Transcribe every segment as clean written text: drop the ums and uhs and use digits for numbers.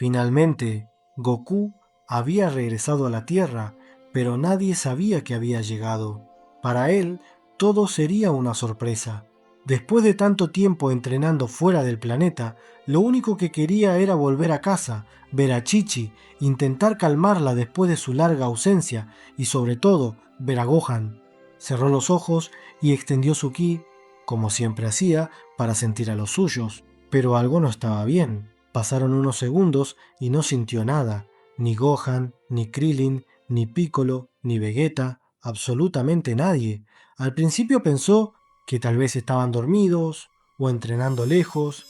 Finalmente, Goku había regresado a la Tierra, pero nadie sabía que había llegado. Para él, todo sería una sorpresa. Después de tanto tiempo entrenando fuera del planeta, lo único que quería era volver a casa, ver a Chi-Chi, intentar calmarla después de su larga ausencia y sobre todo, ver a Gohan. Cerró los ojos y extendió su ki, como siempre hacía, para sentir a los suyos. Pero algo no estaba bien. Pasaron unos segundos y no sintió nada. Ni Gohan, ni Krillin, ni Piccolo, ni Vegeta, absolutamente nadie. Al principio pensó que tal vez estaban dormidos o entrenando lejos,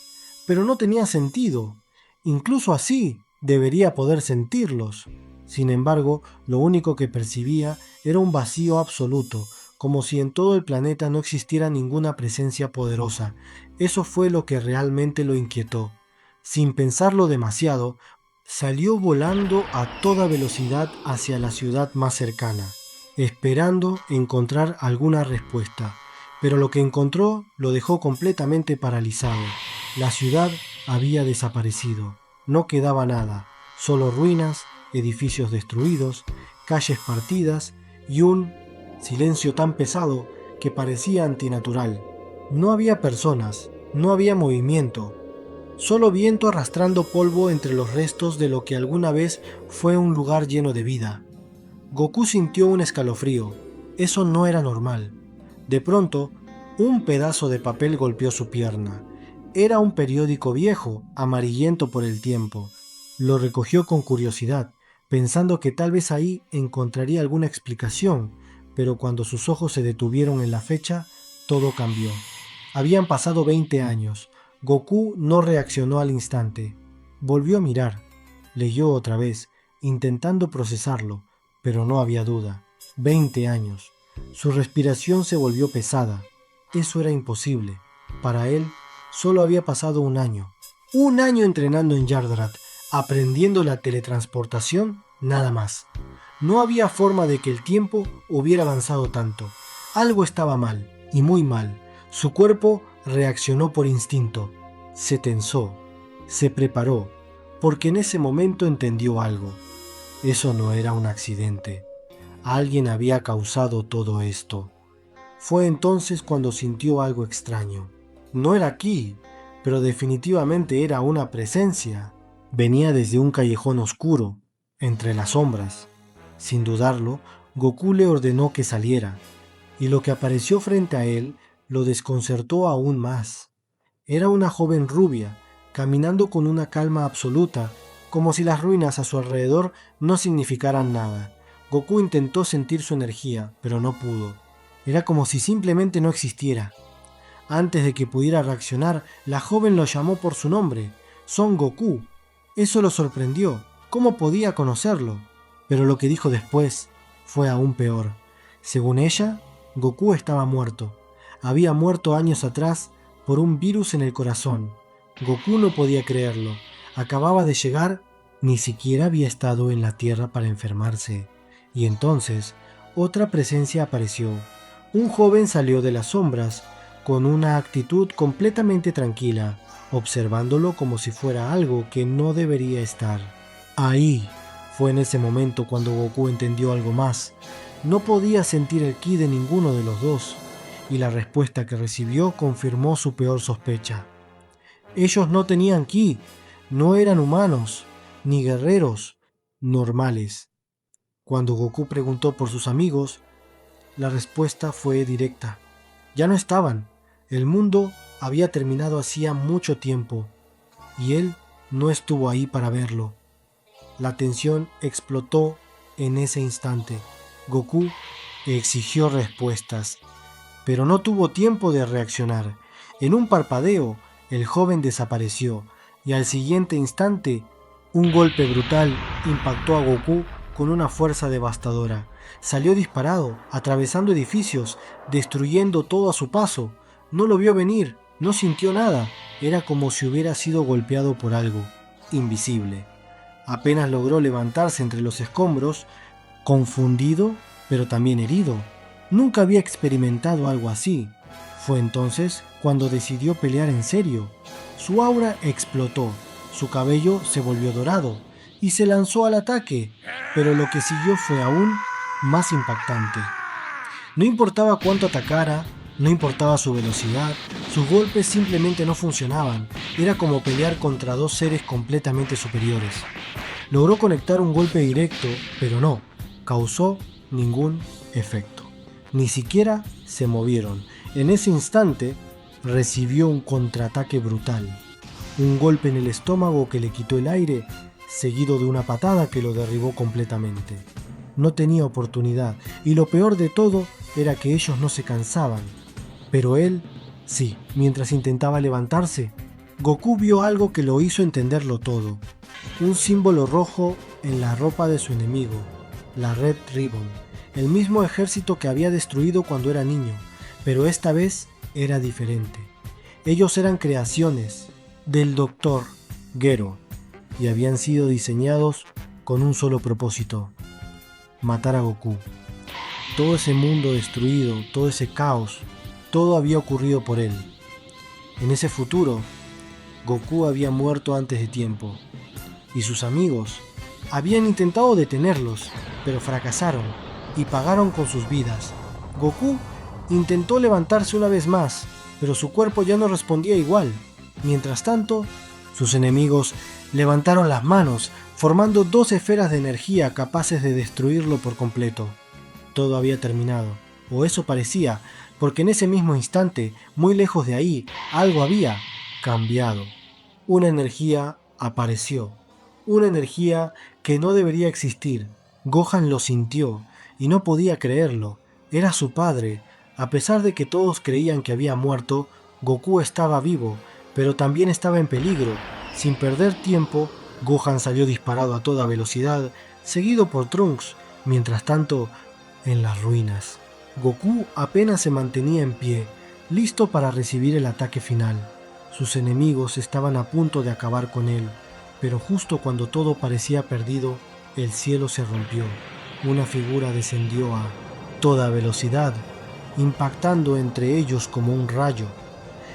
pero no tenía sentido. Incluso así debería poder sentirlos. Sin embargo, lo único que percibía era un vacío absoluto, como si en todo el planeta no existiera ninguna presencia poderosa. Eso fue lo que realmente lo inquietó. Sin pensarlo demasiado, salió volando a toda velocidad hacia la ciudad más cercana, esperando encontrar alguna respuesta. Pero lo que encontró lo dejó completamente paralizado. La ciudad había desaparecido. No quedaba nada, solo ruinas, edificios destruidos, calles partidas y un silencio tan pesado que parecía antinatural. No había personas, no había movimiento, solo viento arrastrando polvo entre los restos de lo que alguna vez fue un lugar lleno de vida. Goku sintió un escalofrío. Eso no era normal. De pronto, un pedazo de papel golpeó su pierna. Era un periódico viejo, amarillento por el tiempo. Lo recogió con curiosidad, pensando que tal vez ahí encontraría alguna explicación, pero cuando sus ojos se detuvieron en la fecha, todo cambió. Habían pasado 20 años. Goku no reaccionó al instante. Volvió a mirar. Leyó otra vez, intentando procesarlo, pero no había duda. 20 años. Su respiración se volvió pesada. Eso era imposible. Para él, solo había pasado un año. Un año entrenando en Yardrat, aprendiendo la teletransportación, nada más. No había forma de que el tiempo hubiera avanzado tanto. Algo estaba mal, y muy mal. Su cuerpo reaccionó por instinto. Se tensó. Se preparó, porque en ese momento entendió algo. Eso no era un accidente. Alguien había causado todo esto. Fue entonces cuando sintió algo extraño. No era aquí, pero definitivamente era una presencia. Venía desde un callejón oscuro, entre las sombras. Sin dudarlo, Goku le ordenó que saliera, y lo que apareció frente a él lo desconcertó aún más. Era una joven rubia, caminando con una calma absoluta, como si las ruinas a su alrededor no significaran nada. Goku intentó sentir su energía, pero no pudo. Era como si simplemente no existiera. Antes de que pudiera reaccionar, la joven lo llamó por su nombre, Son Goku. Eso lo sorprendió. ¿Cómo podía conocerlo? Pero lo que dijo después fue aún peor. Según ella, Goku estaba muerto. Había muerto años atrás por un virus en el corazón. Goku no podía creerlo. Acababa de llegar, ni siquiera había estado en la Tierra para enfermarse. Y entonces, otra presencia apareció. Un joven salió de las sombras, con una actitud completamente tranquila, observándolo como si fuera algo que no debería estar. Ahí fue en ese momento cuando Goku entendió algo más. No podía sentir el ki de ninguno de los dos, y la respuesta que recibió confirmó su peor sospecha. Ellos no tenían ki, no eran humanos, ni guerreros normales. Cuando Goku preguntó por sus amigos, la respuesta fue directa. Ya no estaban. El mundo había terminado hacía mucho tiempo, y él no estuvo ahí para verlo. La tensión explotó en ese instante. Goku exigió respuestas, pero no tuvo tiempo de reaccionar. En un parpadeo, el joven desapareció, y al siguiente instante, un golpe brutal impactó a Goku con una fuerza devastadora. Salió disparado, atravesando edificios, destruyendo todo a su paso. No lo vio venir, no sintió nada. Era como si hubiera sido golpeado por algo invisible. Apenas logró levantarse entre los escombros, confundido, pero también herido. Nunca había experimentado algo así. Fue entonces cuando decidió pelear en serio. Su aura explotó. Su cabello se volvió dorado y se lanzó al ataque, pero lo que siguió fue aún más impactante. No importaba cuánto atacara, no importaba su velocidad, sus golpes simplemente no funcionaban. Era como pelear contra dos seres completamente superiores. Logró conectar un golpe directo, pero no causó ningún efecto. Ni siquiera se movieron. En ese instante recibió un contraataque brutal. Un golpe en el estómago que le quitó el aire, seguido de una patada que lo derribó completamente. No tenía oportunidad, y lo peor de todo era que ellos no se cansaban. Pero él, sí. Mientras intentaba levantarse, Goku vio algo que lo hizo entenderlo todo. Un símbolo rojo en la ropa de su enemigo, la Red Ribbon, el mismo ejército que había destruido cuando era niño, pero esta vez era diferente. Ellos eran creaciones del Dr. Gero y habían sido diseñados con un solo propósito: matar a Goku. Todo ese mundo destruido, todo ese caos, todo había ocurrido por él. En ese futuro, Goku había muerto antes de tiempo, y sus amigos habían intentado detenerlos, pero fracasaron y pagaron con sus vidas. Goku intentó levantarse una vez más, pero su cuerpo ya no respondía igual. Mientras tanto, sus enemigos levantaron las manos, formando dos esferas de energía capaces de destruirlo por completo. Todo había terminado, o eso parecía, porque en ese mismo instante, muy lejos de ahí, algo había cambiado. Una energía apareció, una energía que no debería existir. Gohan lo sintió y no podía creerlo. Era su padre. A pesar de que todos creían que había muerto, Goku estaba vivo, pero también estaba en peligro. Sin perder tiempo, Gohan salió disparado a toda velocidad, seguido por Trunks. Mientras tanto, en las ruinas, Goku apenas se mantenía en pie, listo para recibir el ataque final. Sus enemigos estaban a punto de acabar con él, pero justo cuando todo parecía perdido, el cielo se rompió. Una figura descendió a toda velocidad, impactando entre ellos como un rayo.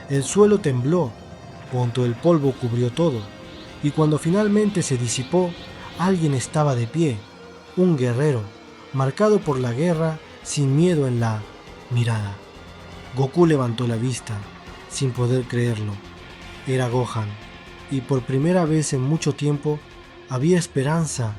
El suelo tembló, cuando el polvo cubrió todo, y cuando finalmente se disipó, alguien estaba de pie, un guerrero, marcado por la guerra, sin miedo en la mirada. Goku levantó la vista, sin poder creerlo. Era Gohan, y por primera vez en mucho tiempo había esperanza.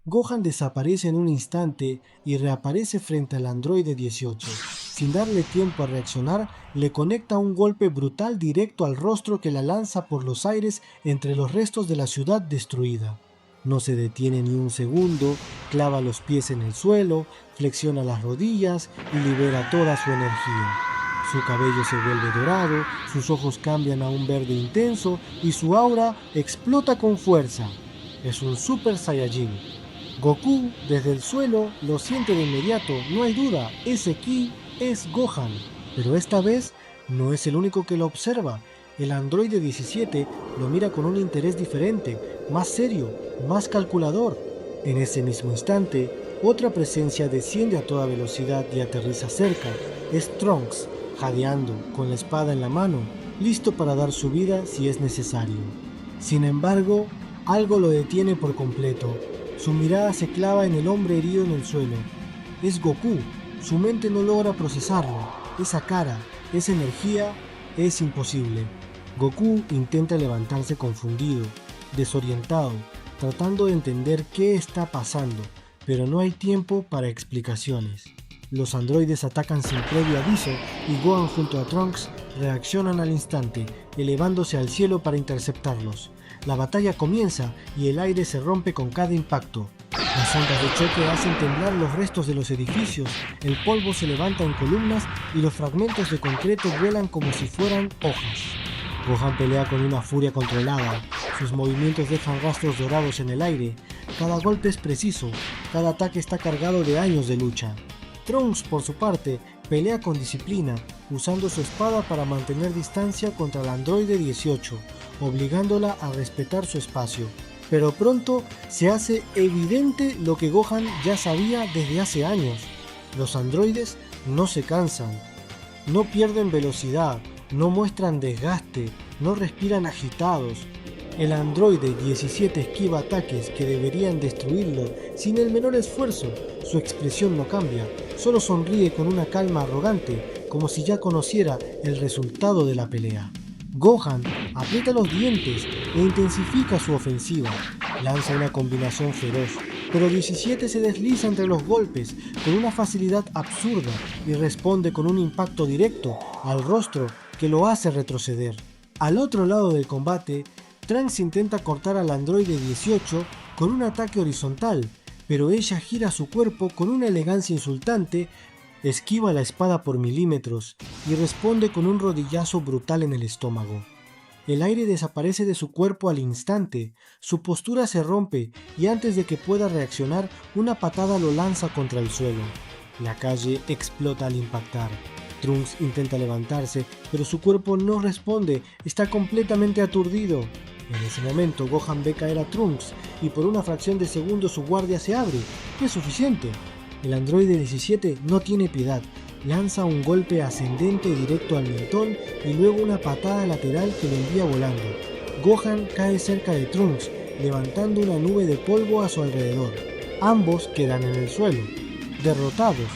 Gohan desaparece en un instante y reaparece frente al androide 18. Sin darle tiempo a reaccionar, le conecta un golpe brutal directo al rostro que la lanza por los aires entre los restos de la ciudad destruida. No se detiene ni un segundo, clava los pies en el suelo, flexiona las rodillas y libera toda su energía. Su cabello se vuelve dorado, sus ojos cambian a un verde intenso y su aura explota con fuerza. Es un Super Saiyajin. Goku, desde el suelo, lo siente de inmediato, no hay duda, ese ki es Gohan. Pero esta vez no es el único que lo observa. El androide 17 lo mira con un interés diferente, más serio, más calculador. En ese mismo instante, otra presencia desciende a toda velocidad y aterriza cerca. Es Trunks, jadeando, con la espada en la mano, listo para dar su vida si es necesario. Sin embargo, algo lo detiene por completo. Su mirada se clava en el hombre herido en el suelo. Es Goku. Su mente no logra procesarlo. Esa cara, esa energía, es imposible. Goku intenta levantarse confundido, desorientado, tratando de entender qué está pasando, pero no hay tiempo para explicaciones. Los androides atacan sin previo aviso y Gohan junto a Trunks reaccionan al instante, elevándose al cielo para interceptarlos. La batalla comienza y el aire se rompe con cada impacto. Las ondas de choque hacen temblar los restos de los edificios, el polvo se levanta en columnas y los fragmentos de concreto vuelan como si fueran hojas. Gohan pelea con una furia controlada, sus movimientos dejan rastros dorados en el aire, cada golpe es preciso, cada ataque está cargado de años de lucha. Trunks, por su parte, pelea con disciplina, usando su espada para mantener distancia contra el androide 18, obligándola a respetar su espacio. Pero pronto se hace evidente lo que Gohan ya sabía desde hace años. Los androides no se cansan, no pierden velocidad, no muestran desgaste, no respiran agitados. El androide 17 esquiva ataques que deberían destruirlo sin el menor esfuerzo. Su expresión no cambia, solo sonríe con una calma arrogante, como si ya conociera el resultado de la pelea. Gohan aprieta los dientes e intensifica su ofensiva. Lanza una combinación feroz, pero 17 se desliza entre los golpes con una facilidad absurda y responde con un impacto directo al rostro que lo hace retroceder. Al otro lado del combate, Trunks intenta cortar al androide 18 con un ataque horizontal, pero ella gira su cuerpo con una elegancia insultante, esquiva la espada por milímetros y responde con un rodillazo brutal en el estómago. El aire desaparece de su cuerpo al instante, su postura se rompe y antes de que pueda reaccionar, una patada lo lanza contra el suelo. La calle explota al impactar. Trunks intenta levantarse, pero su cuerpo no responde, está completamente aturdido. En ese momento Gohan ve caer a Trunks y por una fracción de segundo su guardia se abre. No es suficiente. El androide 17 no tiene piedad. Lanza un golpe ascendente directo al mentón y luego una patada lateral que lo envía volando. Gohan cae cerca de Trunks, levantando una nube de polvo a su alrededor. Ambos quedan en el suelo, derrotados.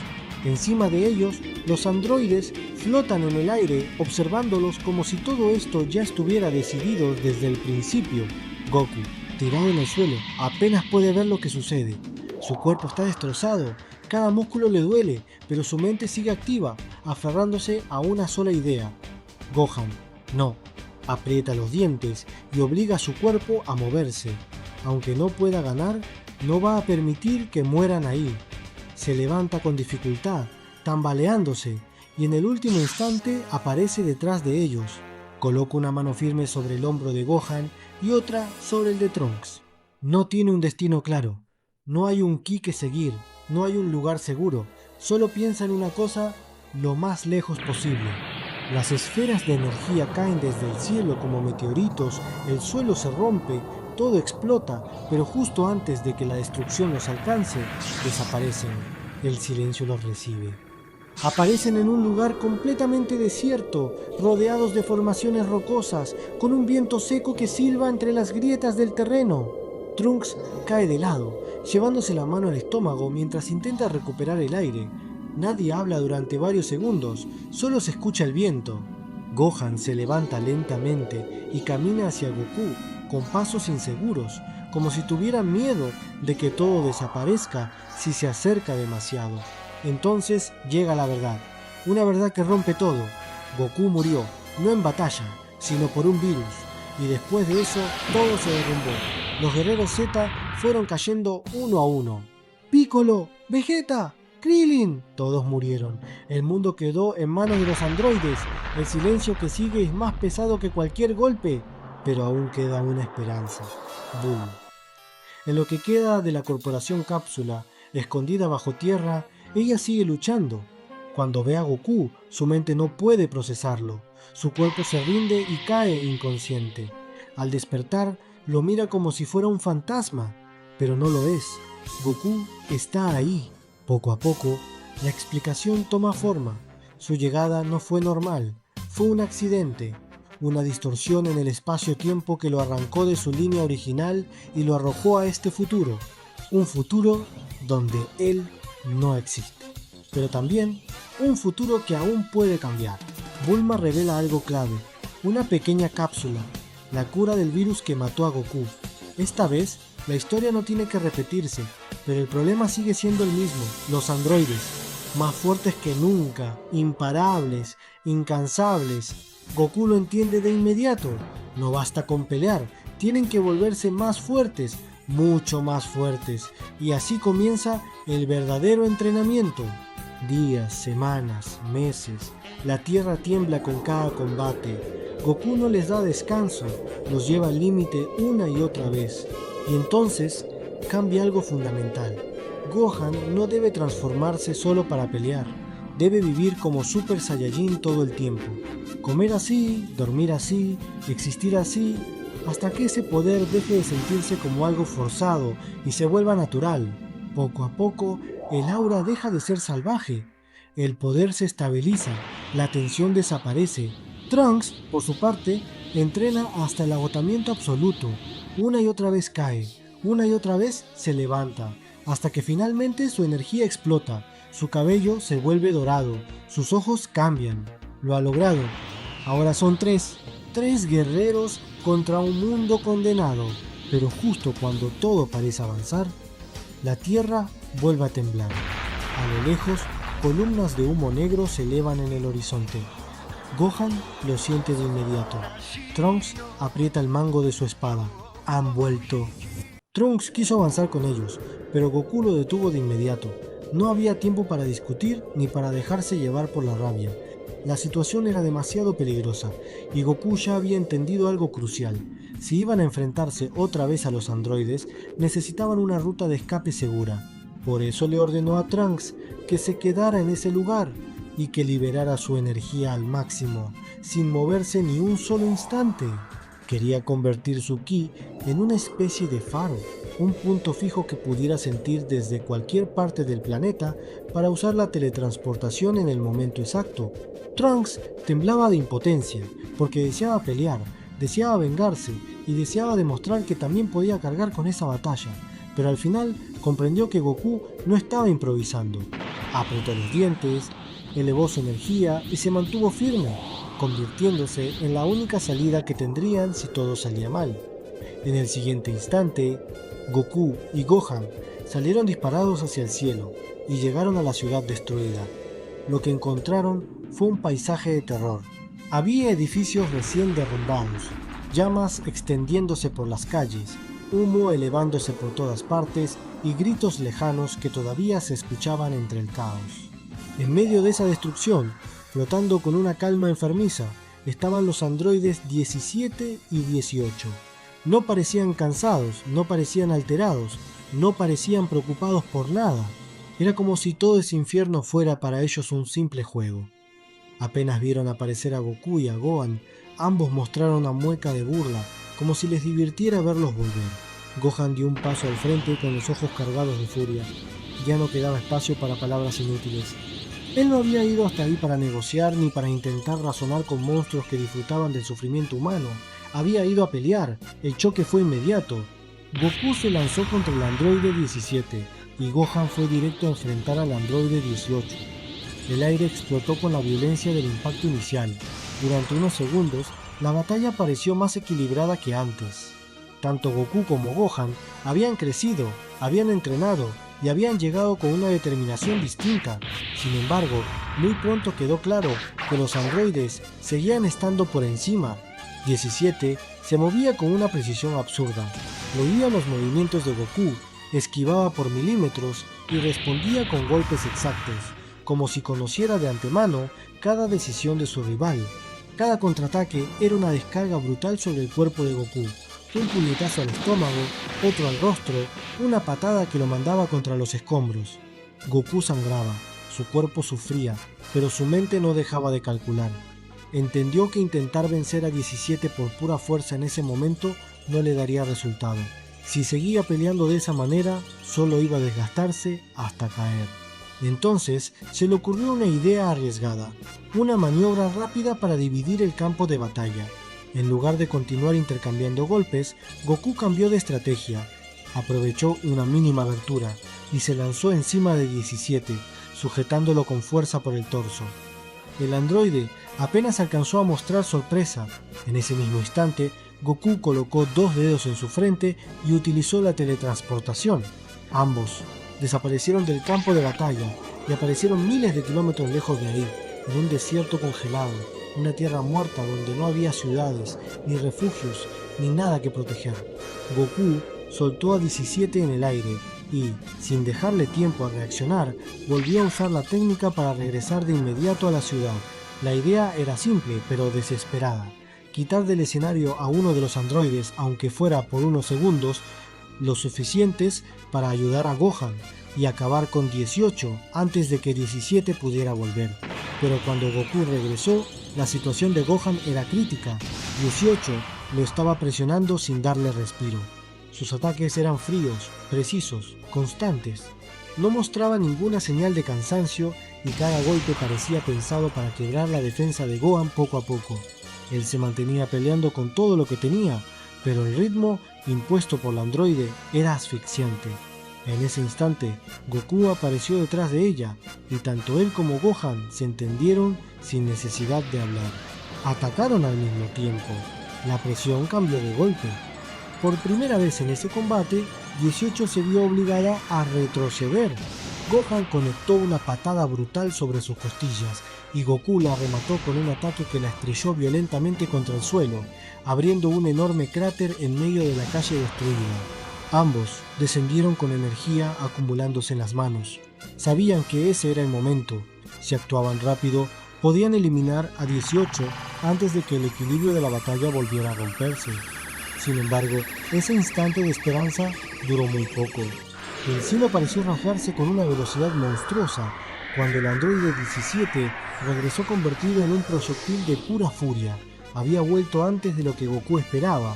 Encima de ellos, los androides flotan en el aire, observándolos como si todo esto ya estuviera decidido desde el principio. Goku, tirado en el suelo, apenas puede ver lo que sucede. Su cuerpo está destrozado. Cada músculo le duele, pero su mente sigue activa, aferrándose a una sola idea. Gohan, no, aprieta los dientes y obliga a su cuerpo a moverse. Aunque no pueda ganar, no va a permitir que mueran ahí. Se levanta con dificultad, tambaleándose, y en el último instante aparece detrás de ellos. Coloca una mano firme sobre el hombro de Gohan y otra sobre el de Trunks. No tiene un destino claro, no hay un ki que seguir. No hay un lugar seguro, solo piensa en una cosa lo más lejos posible. Las esferas de energía caen desde el cielo como meteoritos, el suelo se rompe, todo explota, pero justo antes de que la destrucción los alcance, desaparecen. El silencio los recibe. Aparecen en un lugar completamente desierto, rodeados de formaciones rocosas, con un viento seco que silba entre las grietas del terreno. Trunks cae de lado, llevándose la mano al estómago mientras intenta recuperar el aire. Nadie habla durante varios segundos, solo se escucha el viento. Gohan se levanta lentamente y camina hacia Goku con pasos inseguros, como si tuviera miedo de que todo desaparezca si se acerca demasiado. Entonces llega la verdad, una verdad que rompe todo. Goku murió, no en batalla, sino por un virus, y después de eso todo se derrumbó. Los guerreros Z fueron cayendo uno a uno. ¡Piccolo! ¡Vegeta! ¡Krillin! Todos murieron. El mundo quedó en manos de los androides. El silencio que sigue es más pesado que cualquier golpe, pero aún queda una esperanza. ¡Boom! En lo que queda de la corporación Cápsula, escondida bajo tierra, ella sigue luchando. Cuando ve a Goku, su mente no puede procesarlo. Su cuerpo se rinde y cae inconsciente. Al despertar, lo mira como si fuera un fantasma, pero no lo es. Goku está ahí. Poco a poco, la explicación toma forma. Su llegada no fue normal, fue un accidente, una distorsión en el espacio-tiempo que lo arrancó de su línea original y lo arrojó a este futuro. Un futuro donde él no existe. Pero también un futuro que aún puede cambiar. Bulma revela algo clave, una pequeña cápsula, la cura del virus que mató a Goku. Esta vez, la historia no tiene que repetirse, pero el problema sigue siendo el mismo, los androides, más fuertes que nunca, imparables, incansables. Goku lo entiende de inmediato, no basta con pelear, tienen que volverse más fuertes, mucho más fuertes, y así comienza el verdadero entrenamiento. Días, semanas, meses, la tierra tiembla con cada combate. Goku no les da descanso, los lleva al límite una y otra vez. Y entonces cambia algo fundamental. Gohan no debe transformarse solo para pelear, debe vivir como Super Saiyajin todo el tiempo. Comer así, dormir así, existir así, hasta que ese poder deje de sentirse como algo forzado y se vuelva natural. Poco a poco, el aura deja de ser salvaje, el poder se estabiliza, la tensión desaparece. Trunks, por su parte, Entrena hasta el agotamiento absoluto, una y otra vez cae, una y otra vez se levanta, hasta que finalmente su energía explota, su cabello se vuelve dorado, sus ojos cambian. Lo ha logrado. Ahora son tres guerreros contra un mundo condenado, pero justo cuando todo parece avanzar, la tierra vuelve a temblar. A lo lejos, columnas de humo negro se elevan en el horizonte. Gohan lo siente de inmediato. Trunks aprieta el mango de su espada. Han vuelto. Trunks quiso avanzar con ellos, pero Goku lo detuvo de inmediato. No había tiempo para discutir ni para dejarse llevar por la rabia. La situación era demasiado peligrosa, y Goku ya había entendido algo crucial. Si iban a enfrentarse otra vez a los androides, necesitaban una ruta de escape segura. Por eso le ordenó a Trunks que se quedara en ese lugar y que liberara su energía al máximo, sin moverse ni un solo instante. Quería convertir su ki en una especie de faro, un punto fijo que pudiera sentir desde cualquier parte del planeta para usar la teletransportación en el momento exacto. Trunks temblaba de impotencia, porque deseaba pelear, deseaba vengarse y deseaba demostrar que también podía cargar con esa batalla, pero al final comprendió que Goku no estaba improvisando. Apretó los dientes, elevó su energía y se mantuvo firme, convirtiéndose en la única salida que tendrían si todo salía mal. En el siguiente instante, Goku y Gohan salieron disparados hacia el cielo y llegaron a la ciudad destruida. Lo que encontraron fue un paisaje de terror. Había edificios recién derrumbados, llamas extendiéndose por las calles, humo elevándose por todas partes y gritos lejanos que todavía se escuchaban entre el caos. En medio de esa destrucción, flotando con una calma enfermiza, estaban los androides 17 y 18. No parecían cansados, no parecían alterados, no parecían preocupados por nada. Era como si todo ese infierno fuera para ellos un simple juego. Apenas vieron aparecer a Goku y a Gohan, ambos mostraron una mueca de burla, como si les divirtiera verlos volver. Gohan dio un paso al frente con los ojos cargados de furia. Ya no quedaba espacio para palabras inútiles. Él no había ido hasta ahí para negociar ni para intentar razonar con monstruos que disfrutaban del sufrimiento humano. Había ido a pelear. El choque fue inmediato. Goku se lanzó contra el androide 17 y Gohan fue directo a enfrentar al androide 18. El aire explotó con la violencia del impacto inicial. Durante unos segundos, la batalla pareció más equilibrada que antes. Tanto Goku como Gohan habían crecido, habían entrenado y habían llegado con una determinación distinta. Sin embargo, muy pronto quedó claro que los androides seguían estando por encima. 17 se movía con una precisión absurda. Leía los movimientos de Goku, esquivaba por milímetros y respondía con golpes exactos, como si conociera de antemano cada decisión de su rival. Cada contraataque era una descarga brutal sobre el cuerpo de Goku. Un puñetazo al estómago, otro al rostro, una patada que lo mandaba contra los escombros. Goku sangraba, su cuerpo sufría, pero su mente no dejaba de calcular. Entendió que intentar vencer a 17 por pura fuerza en ese momento no le daría resultado. Si seguía peleando de esa manera, solo iba a desgastarse hasta caer. Entonces se le ocurrió una idea arriesgada, una maniobra rápida para dividir el campo de batalla. En lugar de continuar intercambiando golpes, Goku cambió de estrategia. Aprovechó una mínima abertura y se lanzó encima de 17, sujetándolo con fuerza por el torso. El androide apenas alcanzó a mostrar sorpresa. En ese mismo instante, Goku colocó 2 dedos en su frente y utilizó la teletransportación. Ambos desaparecieron del campo de batalla y aparecieron miles de kilómetros lejos de ahí, en un desierto congelado, una tierra muerta donde no había ciudades, ni refugios, ni nada que proteger. Goku soltó a 17 en el aire y, sin dejarle tiempo a reaccionar, volvió a usar la técnica para regresar de inmediato a la ciudad. La idea era simple, pero desesperada. Quitar del escenario a uno de los androides, aunque fuera por unos segundos, lo suficientes para ayudar a Gohan y acabar con 18 antes de que 17 pudiera volver. Pero cuando Goku regresó, la situación de Gohan era crítica. 18 lo estaba presionando sin darle respiro. Sus ataques eran fríos, precisos, constantes. No mostraba ninguna señal de cansancio y cada golpe parecía pensado para quebrar la defensa de Gohan poco a poco. Él se mantenía peleando con todo lo que tenía, pero el ritmo impuesto por la androide era asfixiante. En ese instante, Goku apareció detrás de ella, y tanto él como Gohan se entendieron sin necesidad de hablar. Atacaron al mismo tiempo. La presión cambió de golpe. Por primera vez en ese combate, 18 se vio obligada a retroceder. Gohan conectó una patada brutal sobre sus costillas y Goku la remató con un ataque que la estrelló violentamente contra el suelo, abriendo un enorme cráter en medio de la calle destruida. Ambos descendieron con energía acumulándose en las manos. Sabían que ese era el momento. Si actuaban rápido, podían eliminar a 18 antes de que el equilibrio de la batalla volviera a romperse. Sin embargo, ese instante de esperanza duró muy poco. El cielo pareció rasgarse con una velocidad monstruosa cuando el androide 17 regresó convertido en un proyectil de pura furia. Había vuelto antes de lo que Goku esperaba.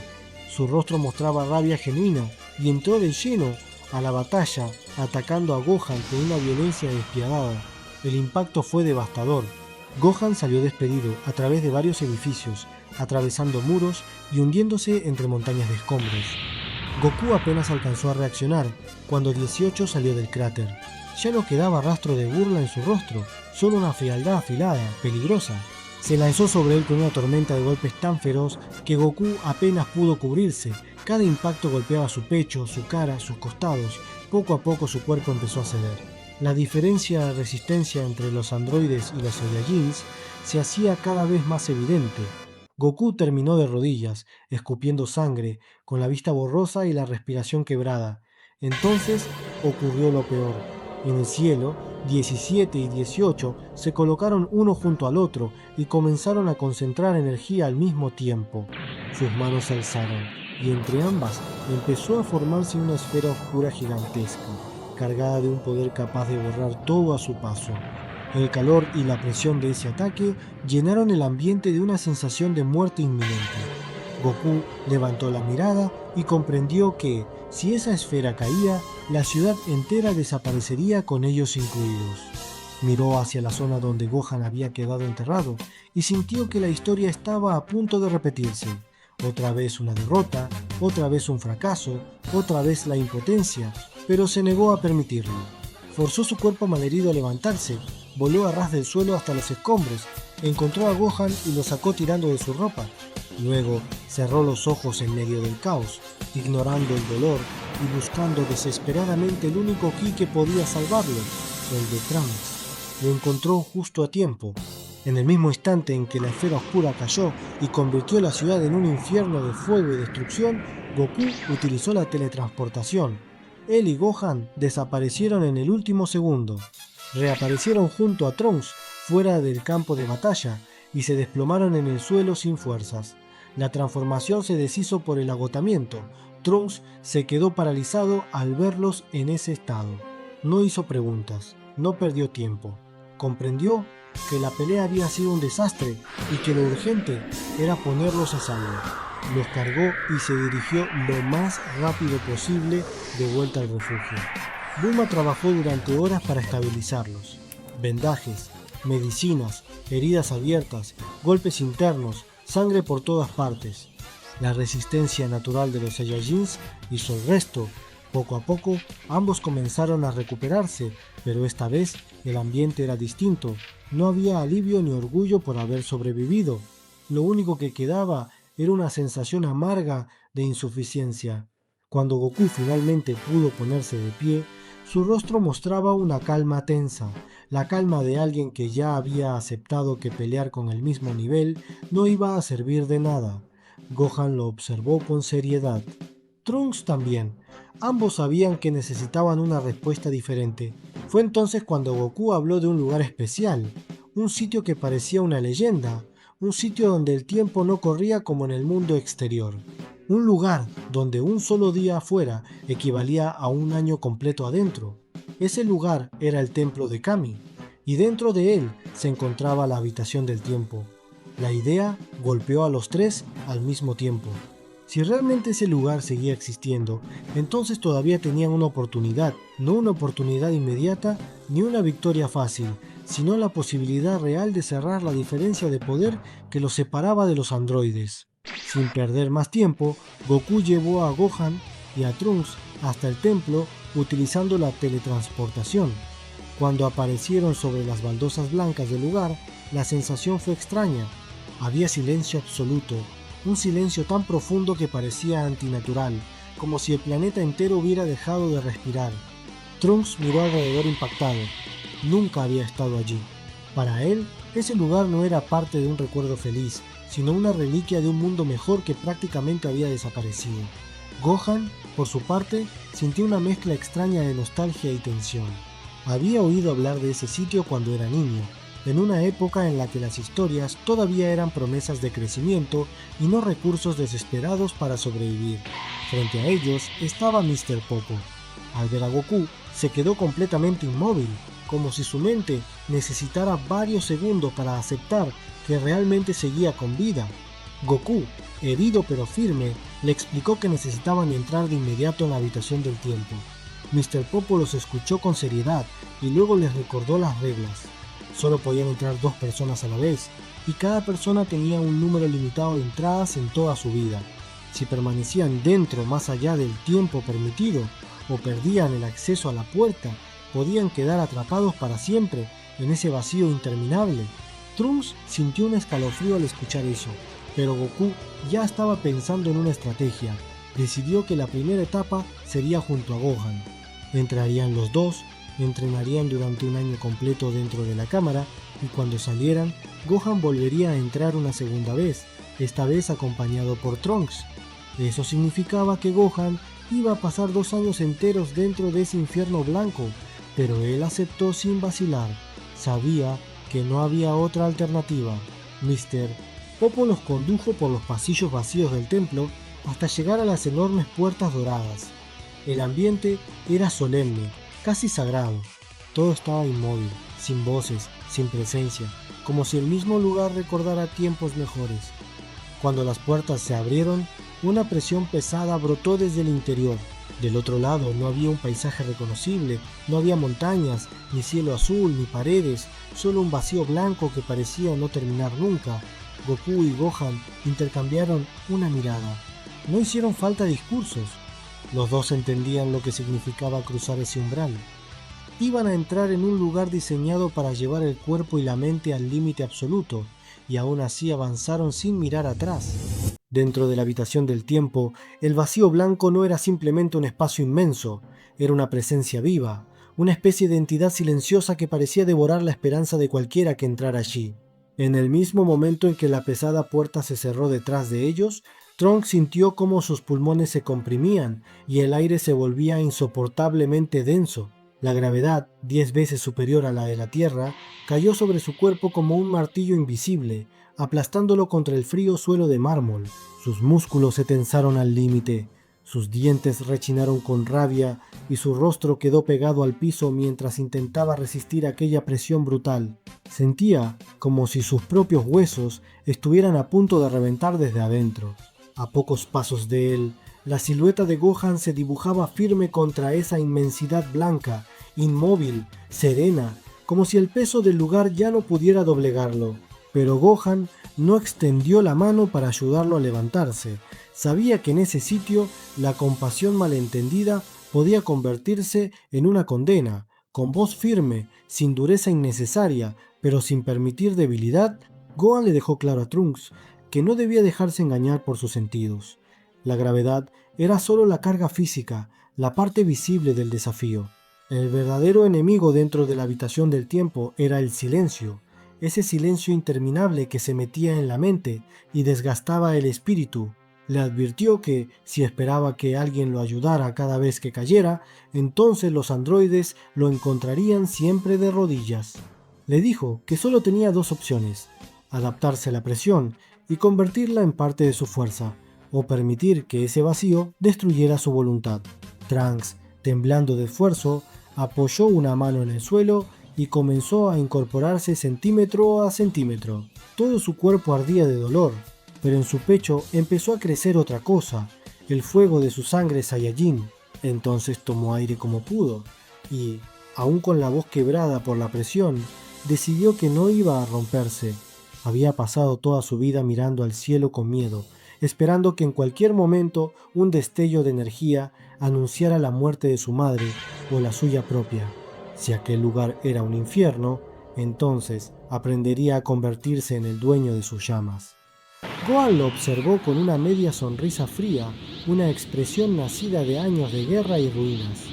Su rostro mostraba rabia genuina y entró de lleno a la batalla, atacando a Gohan con una violencia despiadada. El impacto fue devastador. Gohan salió despedido a través de varios edificios, atravesando muros y hundiéndose entre montañas de escombros. Goku apenas alcanzó a reaccionar cuando 18 salió del cráter. Ya no quedaba rastro de burla en su rostro, solo una frialdad afilada, peligrosa. Se lanzó sobre él con una tormenta de golpes tan feroz que Goku apenas pudo cubrirse. Cada impacto golpeaba su pecho, su cara, sus costados. Poco a poco su cuerpo empezó a ceder. La diferencia de resistencia entre los androides y los Saiyajins se hacía cada vez más evidente. Goku terminó de rodillas, escupiendo sangre, con la vista borrosa y la respiración quebrada. Entonces ocurrió lo peor. En el cielo, 17 y 18 se colocaron uno junto al otro y comenzaron a concentrar energía al mismo tiempo. Sus manos se alzaron, y entre ambas empezó a formarse una esfera oscura gigantesca, cargada de un poder capaz de borrar todo a su paso. El calor y la presión de ese ataque llenaron el ambiente de una sensación de muerte inminente. Goku levantó la mirada y comprendió que, si esa esfera caía, la ciudad entera desaparecería con ellos incluidos. Miró hacia la zona donde Gohan había quedado enterrado y sintió que la historia estaba a punto de repetirse. Otra vez una derrota, otra vez un fracaso, otra vez la impotencia, pero se negó a permitirlo. Forzó su cuerpo malherido a levantarse, voló a ras del suelo hasta los escombros, encontró a Gohan y lo sacó tirando de su ropa. Luego cerró los ojos en medio del caos, ignorando el dolor y buscando desesperadamente el único ki que podía salvarlo, el de Trunks. Lo encontró justo a tiempo. En el mismo instante en que la esfera oscura cayó y convirtió la ciudad en un infierno de fuego y destrucción, Goku utilizó la teletransportación. Él y Gohan desaparecieron en el último segundo. Reaparecieron junto a Trunks fuera del campo de batalla y se desplomaron en el suelo sin fuerzas. La transformación se deshizo por el agotamiento. Trunks se quedó paralizado al verlos en ese estado. No hizo preguntas, no perdió tiempo. Comprendió que la pelea había sido un desastre y que lo urgente era ponerlos a salvo. Los cargó y se dirigió lo más rápido posible de vuelta al refugio. Bulma trabajó durante horas para estabilizarlos. Vendajes, medicinas, heridas abiertas, golpes internos, sangre por todas partes. La resistencia natural de los Saiyajins hizo el resto. Poco a poco, ambos comenzaron a recuperarse, pero esta vez el ambiente era distinto. No había alivio ni orgullo por haber sobrevivido. Lo único que quedaba era una sensación amarga de insuficiencia. Cuando Goku finalmente pudo ponerse de pie, su rostro mostraba una calma tensa, la calma de alguien que ya había aceptado que pelear con el mismo nivel no iba a servir de nada. Gohan lo observó con seriedad. Trunks también. Ambos sabían que necesitaban una respuesta diferente. Fue entonces cuando Goku habló de un lugar especial, un sitio que parecía una leyenda, un sitio donde el tiempo no corría como en el mundo exterior. Un lugar donde un solo día afuera equivalía a un año completo adentro. Ese lugar era el templo de Kami, y dentro de él se encontraba la habitación del tiempo. La idea golpeó a los tres al mismo tiempo. Si realmente ese lugar seguía existiendo, entonces todavía tenían una oportunidad, no una oportunidad inmediata ni una victoria fácil, sino la posibilidad real de cerrar la diferencia de poder que los separaba de los androides. Sin perder más tiempo, Goku llevó a Gohan y a Trunks hasta el templo utilizando la teletransportación. Cuando aparecieron sobre las baldosas blancas del lugar, la sensación fue extraña. Había silencio absoluto, un silencio tan profundo que parecía antinatural, como si el planeta entero hubiera dejado de respirar. Trunks miró alrededor impactado. Nunca había estado allí. Para él, ese lugar no era parte de un recuerdo feliz, sino una reliquia de un mundo mejor que prácticamente había desaparecido. Gohan, por su parte, sintió una mezcla extraña de nostalgia y tensión. Había oído hablar de ese sitio cuando era niño, en una época en la que las historias todavía eran promesas de crecimiento y no recursos desesperados para sobrevivir. Frente a ellos estaba Mr. Popo. Al ver a Goku, se quedó completamente inmóvil, como si su mente necesitara varios segundos para aceptar que realmente seguía con vida. Goku, herido pero firme, le explicó que necesitaban entrar de inmediato en la habitación del tiempo. Mr. Popo los escuchó con seriedad y luego les recordó las reglas. Solo podían entrar 2 personas a la vez, y cada persona tenía un número limitado de entradas en toda su vida. Si permanecían dentro más allá del tiempo permitido, o perdían el acceso a la puerta, podían quedar atrapados para siempre en ese vacío interminable. Trunks sintió un escalofrío al escuchar eso, pero Goku ya estaba pensando en una estrategia. Decidió que la primera etapa sería junto a Gohan. Entrarían los dos, entrenarían durante un año completo dentro de la cámara y cuando salieran, Gohan volvería a entrar una segunda vez, esta vez acompañado por Trunks. Eso significaba que Gohan iba a pasar 2 años enteros dentro de ese infierno blanco, pero él aceptó sin vacilar. Sabía que no había otra alternativa. Mr. Popo los condujo por los pasillos vacíos del templo hasta llegar a las enormes puertas doradas. El ambiente era solemne, casi sagrado. Todo estaba inmóvil, sin voces, sin presencia, como si el mismo lugar recordara tiempos mejores. Cuando las puertas se abrieron, una presión pesada brotó desde el interior. Del otro lado no había un paisaje reconocible, no había montañas, ni cielo azul, ni paredes, solo un vacío blanco que parecía no terminar nunca. Goku y Gohan intercambiaron una mirada. No hicieron falta discursos. Los dos entendían lo que significaba cruzar ese umbral. Iban a entrar en un lugar diseñado para llevar el cuerpo y la mente al límite absoluto, y aún así avanzaron sin mirar atrás. Dentro de la habitación del tiempo, el vacío blanco no era simplemente un espacio inmenso, era una presencia viva, una especie de entidad silenciosa que parecía devorar la esperanza de cualquiera que entrara allí. En el mismo momento en que la pesada puerta se cerró detrás de ellos, Trunks sintió cómo sus pulmones se comprimían y el aire se volvía insoportablemente denso. La gravedad, 10 veces superior a la de la Tierra, cayó sobre su cuerpo como un martillo invisible, aplastándolo contra el frío suelo de mármol. Sus músculos se tensaron al límite, sus dientes rechinaron con rabia y su rostro quedó pegado al piso mientras intentaba resistir aquella presión brutal. Sentía como si sus propios huesos estuvieran a punto de reventar desde adentro. A pocos pasos de él, la silueta de Gohan se dibujaba firme contra esa inmensidad blanca, inmóvil, serena, como si el peso del lugar ya no pudiera doblegarlo. Pero Gohan no extendió la mano para ayudarlo a levantarse. Sabía que en ese sitio la compasión malentendida podía convertirse en una condena. Con voz firme, sin dureza innecesaria, pero sin permitir debilidad, Gohan le dejó claro a Trunks que no debía dejarse engañar por sus sentidos. La gravedad era solo la carga física, la parte visible del desafío. El verdadero enemigo dentro de la habitación del tiempo era el silencio, ese silencio interminable que se metía en la mente y desgastaba el espíritu. Le advirtió que, si esperaba que alguien lo ayudara cada vez que cayera, entonces los androides lo encontrarían siempre de rodillas. Le dijo que solo tenía 2 opciones: adaptarse a la presión y convertirla en parte de su fuerza, o permitir que ese vacío destruyera su voluntad. Trunks, temblando de esfuerzo, apoyó una mano en el suelo y comenzó a incorporarse centímetro a centímetro. Todo su cuerpo ardía de dolor, pero en su pecho empezó a crecer otra cosa, el fuego de su sangre Saiyajin. Entonces tomó aire como pudo, y, aún con la voz quebrada por la presión, decidió que no iba a romperse. Había pasado toda su vida mirando al cielo con miedo, esperando que en cualquier momento un destello de energía anunciara la muerte de su madre o la suya propia. Si aquel lugar era un infierno, entonces aprendería a convertirse en el dueño de sus llamas. Gohan lo observó con una media sonrisa fría, una expresión nacida de años de guerra y ruinas.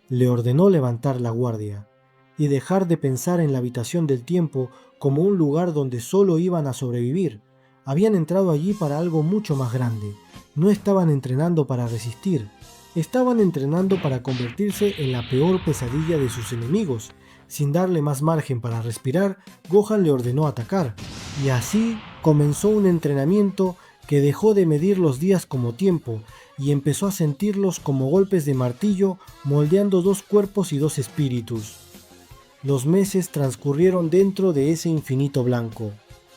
Le ordenó levantar la guardia y dejar de pensar en la habitación del tiempo como un lugar donde solo iban a sobrevivir. Habían entrado allí para algo mucho más grande. No estaban entrenando para resistir, estaban entrenando para convertirse en la peor pesadilla de sus enemigos. Sin darle más margen para respirar, Gohan le ordenó atacar, y así comenzó un entrenamiento que dejó de medir los días como tiempo y empezó a sentirlos como golpes de martillo moldeando dos cuerpos y dos espíritus. Los meses transcurrieron dentro de ese infinito blanco.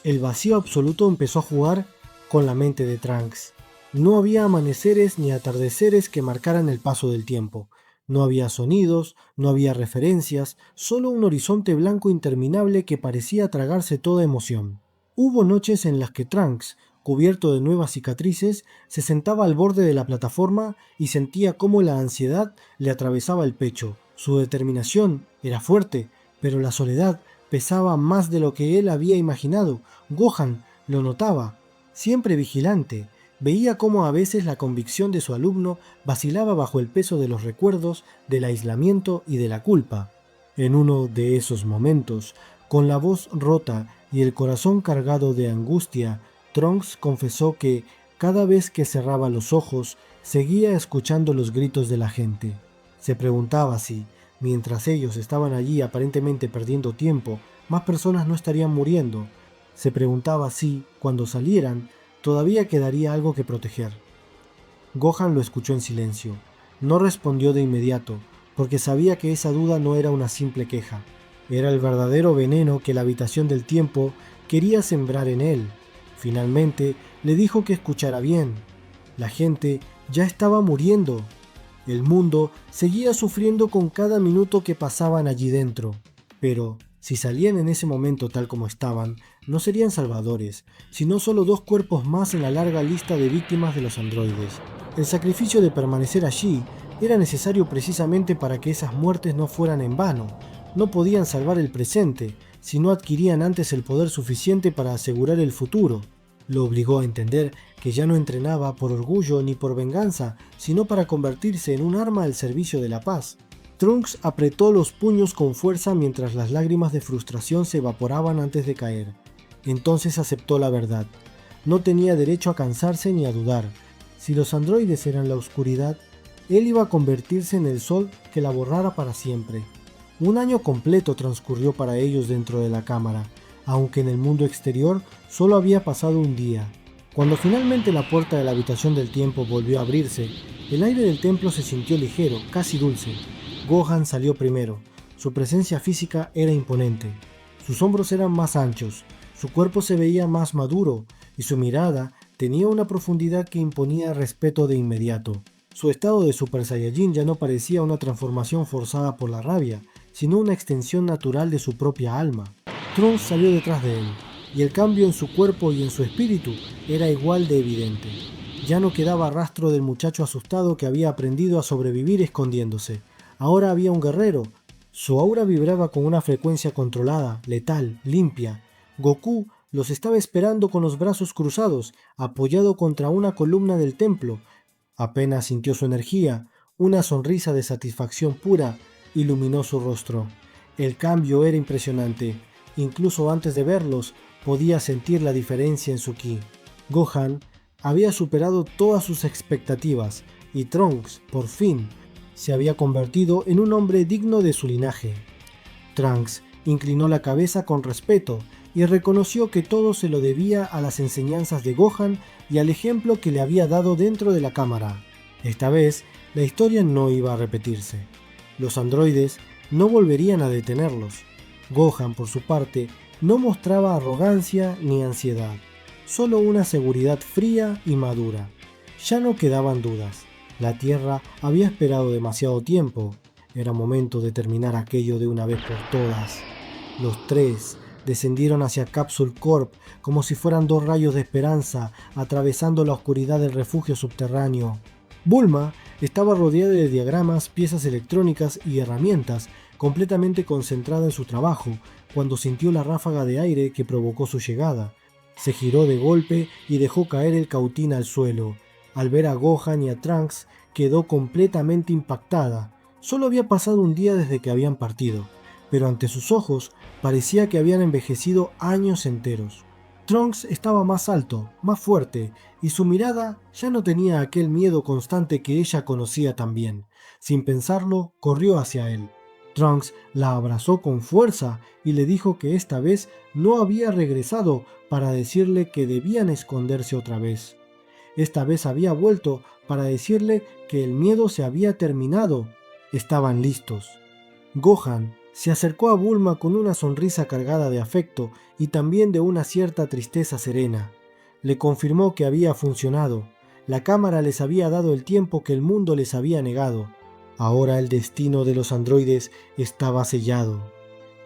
El vacío absoluto empezó a jugar con la mente de Trunks. No había amaneceres ni atardeceres que marcaran el paso del tiempo. No había sonidos, no había referencias, solo un horizonte blanco interminable que parecía tragarse toda emoción. Hubo noches en las que Trunks, cubierto de nuevas cicatrices, se sentaba al borde de la plataforma y sentía cómo la ansiedad le atravesaba el pecho. Su determinación era fuerte, pero la soledad pesaba más de lo que él había imaginado. Gohan lo notaba, siempre vigilante. Veía cómo a veces la convicción de su alumno vacilaba bajo el peso de los recuerdos, del aislamiento y de la culpa. En uno de esos momentos, con la voz rota y el corazón cargado de angustia, Trunks confesó que, cada vez que cerraba los ojos, seguía escuchando los gritos de la gente. Se preguntaba si, mientras ellos estaban allí aparentemente perdiendo tiempo, más personas no estarían muriendo. Se preguntaba si, cuando salieran, todavía quedaría algo que proteger. Gohan lo escuchó en silencio. No respondió de inmediato, porque sabía que esa duda no era una simple queja. Era el verdadero veneno que la habitación del tiempo quería sembrar en él. Finalmente, le dijo que escuchara bien. La gente ya estaba muriendo. El mundo seguía sufriendo con cada minuto que pasaban allí dentro. Pero, si salían en ese momento tal como estaban, no serían salvadores, sino solo dos cuerpos más en la larga lista de víctimas de los androides. El sacrificio de permanecer allí era necesario precisamente para que esas muertes no fueran en vano. No podían salvar el presente, si no adquirían antes el poder suficiente para asegurar el futuro. Lo obligó a entender que ya no entrenaba por orgullo ni por venganza, sino para convertirse en un arma al servicio de la paz. Trunks apretó los puños con fuerza mientras las lágrimas de frustración se evaporaban antes de caer. Entonces aceptó la verdad. No tenía derecho a cansarse ni a dudar. Si los androides eran la oscuridad, él iba a convertirse en el sol que la borrara para siempre. Un año completo transcurrió para ellos dentro de la cámara, aunque en el mundo exterior solo había pasado un día. Cuando finalmente la puerta de la habitación del tiempo volvió a abrirse, el aire del templo se sintió ligero, casi dulce. Gohan salió primero. Su presencia física era imponente. Sus hombros eran más anchos, su cuerpo se veía más maduro y su mirada tenía una profundidad que imponía respeto de inmediato. Su estado de Super Saiyajin ya no parecía una transformación forzada por la rabia, sino una extensión natural de su propia alma. Trunks salió detrás de él, y el cambio en su cuerpo y en su espíritu era igual de evidente. Ya no quedaba rastro del muchacho asustado que había aprendido a sobrevivir escondiéndose. Ahora había un guerrero. Su aura vibraba con una frecuencia controlada, letal, limpia. Goku los estaba esperando con los brazos cruzados, apoyado contra una columna del templo. Apenas sintió su energía, una sonrisa de satisfacción pura iluminó su rostro. El cambio era impresionante. Incluso antes de verlos, podía sentir la diferencia en su ki. Gohan había superado todas sus expectativas y Trunks, por fin, se había convertido en un hombre digno de su linaje. Trunks inclinó la cabeza con respeto y reconoció que todo se lo debía a las enseñanzas de Gohan y al ejemplo que le había dado dentro de la cámara. Esta vez, la historia no iba a repetirse. Los androides no volverían a detenerlos. Gohan, por su parte, no mostraba arrogancia ni ansiedad, solo una seguridad fría y madura. Ya no quedaban dudas. La Tierra había esperado demasiado tiempo. Era momento de terminar aquello de una vez por todas. Los tres descendieron hacia Capsule Corp como si fueran dos rayos de esperanza atravesando la oscuridad del refugio subterráneo. Bulma estaba rodeada de diagramas, piezas electrónicas y herramientas, completamente concentrada en su trabajo, cuando sintió la ráfaga de aire que provocó su llegada. Se giró de golpe y dejó caer el cautín al suelo. Al ver a Gohan y a Trunks, quedó completamente impactada. Solo había pasado un día desde que habían partido, pero ante sus ojos parecía que habían envejecido años enteros. Trunks estaba más alto, más fuerte, y su mirada ya no tenía aquel miedo constante que ella conocía tan bien. Sin pensarlo, corrió hacia él. Trunks la abrazó con fuerza y le dijo que esta vez no había regresado para decirle que debían esconderse otra vez. Esta vez había vuelto para decirle que el miedo se había terminado. Estaban listos. Gohan se acercó a Bulma con una sonrisa cargada de afecto y también de una cierta tristeza serena. Le confirmó que había funcionado. La cámara les había dado el tiempo que el mundo les había negado. Ahora el destino de los androides estaba sellado.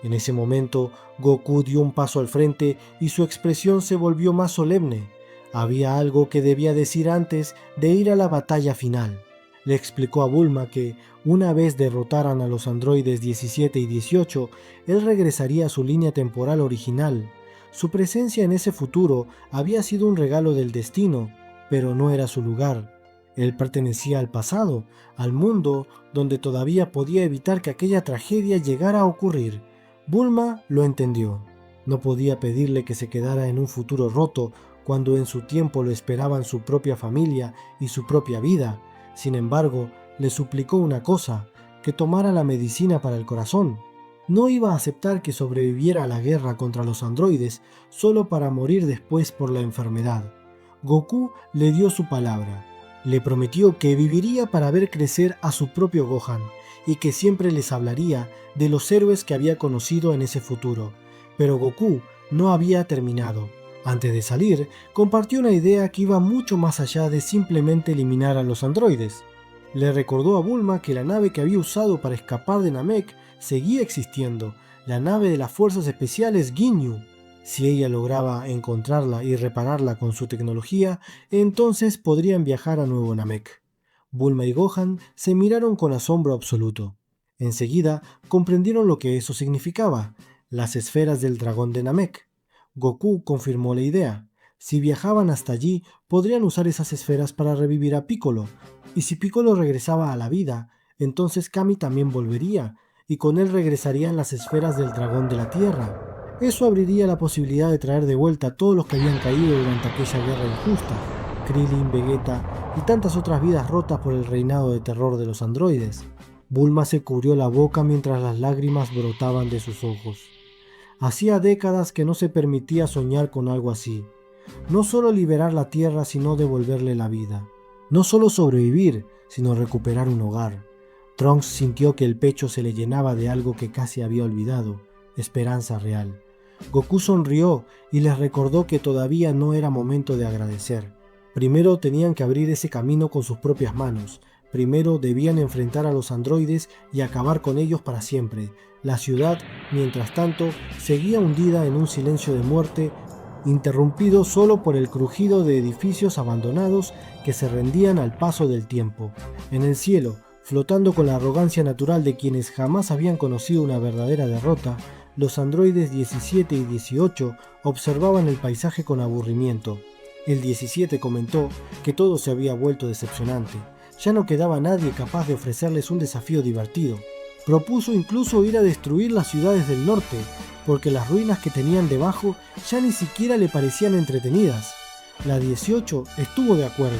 En ese momento, Goku dio un paso al frente y su expresión se volvió más solemne. Había algo que debía decir antes de ir a la batalla final. Le explicó a Bulma que, una vez derrotaran a los androides 17 y 18, él regresaría a su línea temporal original. Su presencia en ese futuro había sido un regalo del destino, pero no era su lugar. Él pertenecía al pasado, al mundo donde todavía podía evitar que aquella tragedia llegara a ocurrir. Bulma lo entendió. No podía pedirle que se quedara en un futuro roto cuando en su tiempo lo esperaban su propia familia y su propia vida. Sin embargo, le suplicó una cosa, que tomara la medicina para el corazón. No iba a aceptar que sobreviviera a la guerra contra los androides solo para morir después por la enfermedad. Goku le dio su palabra. Le prometió que viviría para ver crecer a su propio Gohan y que siempre les hablaría de los héroes que había conocido en ese futuro. Pero Goku no había terminado. Antes de salir, compartió una idea que iba mucho más allá de simplemente eliminar a los androides. Le recordó a Bulma que la nave que había usado para escapar de Namek seguía existiendo, la nave de las fuerzas especiales Ginyu. Si ella lograba encontrarla y repararla con su tecnología, entonces podrían viajar a Nuevo Namek. Bulma y Gohan se miraron con asombro absoluto. Enseguida comprendieron lo que eso significaba, las esferas del dragón de Namek. Goku confirmó la idea. Si viajaban hasta allí, podrían usar esas esferas para revivir a Piccolo, y si Piccolo regresaba a la vida, entonces Kami también volvería, y con él regresarían las esferas del dragón de la Tierra. Eso abriría la posibilidad de traer de vuelta a todos los que habían caído durante aquella guerra injusta, Krillin, Vegeta y tantas otras vidas rotas por el reinado de terror de los androides. Bulma se cubrió la boca mientras las lágrimas brotaban de sus ojos. Hacía décadas que no se permitía soñar con algo así. No solo liberar la Tierra, sino devolverle la vida. No solo sobrevivir, sino recuperar un hogar. Trunks sintió que el pecho se le llenaba de algo que casi había olvidado, esperanza real. Goku sonrió y les recordó que todavía no era momento de agradecer. Primero tenían que abrir ese camino con sus propias manos. Primero debían enfrentar a los androides y acabar con ellos para siempre. La ciudad, mientras tanto, seguía hundida en un silencio de muerte, interrumpido solo por el crujido de edificios abandonados que se rendían al paso del tiempo. En el cielo, flotando con la arrogancia natural de quienes jamás habían conocido una verdadera derrota, los androides 17 y 18 observaban el paisaje con aburrimiento. El 17 comentó que todo se había vuelto decepcionante. Ya no quedaba nadie capaz de ofrecerles un desafío divertido. Propuso incluso ir a destruir las ciudades del norte, porque las ruinas que tenían debajo ya ni siquiera le parecían entretenidas. La 18 estuvo de acuerdo.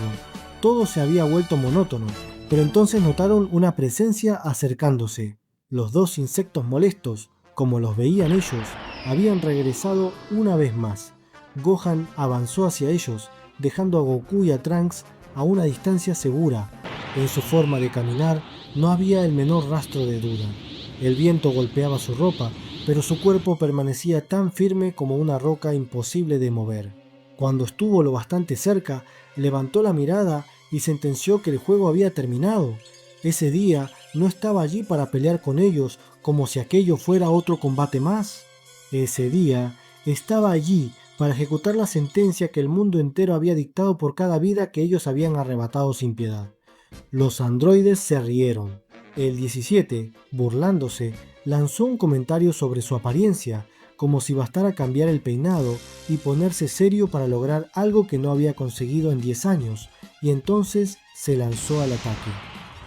Todo se había vuelto monótono, pero entonces notaron una presencia acercándose. Los dos insectos molestos, como los veían ellos, habían regresado una vez más. Gohan avanzó hacia ellos, dejando a Goku y a Trunks a una distancia segura. En su forma de caminar no había el menor rastro de duda. El viento golpeaba su ropa, pero su cuerpo permanecía tan firme como una roca imposible de mover. Cuando estuvo lo bastante cerca, levantó la mirada y sentenció que el juego había terminado. Ese día no estaba allí para pelear con ellos como si aquello fuera otro combate más. Ese día estaba allí para ejecutar la sentencia que el mundo entero había dictado por cada vida que ellos habían arrebatado sin piedad. Los androides se rieron. El 17, burlándose, lanzó un comentario sobre su apariencia, como si bastara cambiar el peinado y ponerse serio para lograr algo que no había conseguido en 10 años, y entonces se lanzó al ataque.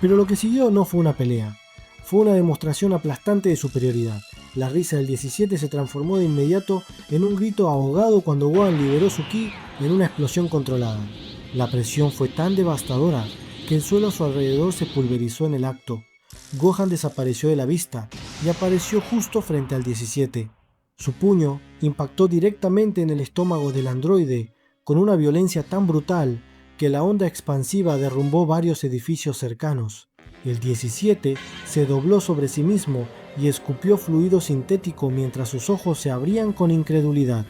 Pero lo que siguió no fue una pelea, fue una demostración aplastante de superioridad. La risa del 17 se transformó de inmediato en un grito ahogado cuando Gohan liberó su ki en una explosión controlada. La presión fue tan devastadora que el suelo a su alrededor se pulverizó en el acto. Gohan desapareció de la vista y apareció justo frente al 17. Su puño impactó directamente en el estómago del androide con una violencia tan brutal que la onda expansiva derrumbó varios edificios cercanos. El 17 se dobló sobre sí mismo y escupió fluido sintético mientras sus ojos se abrían con incredulidad.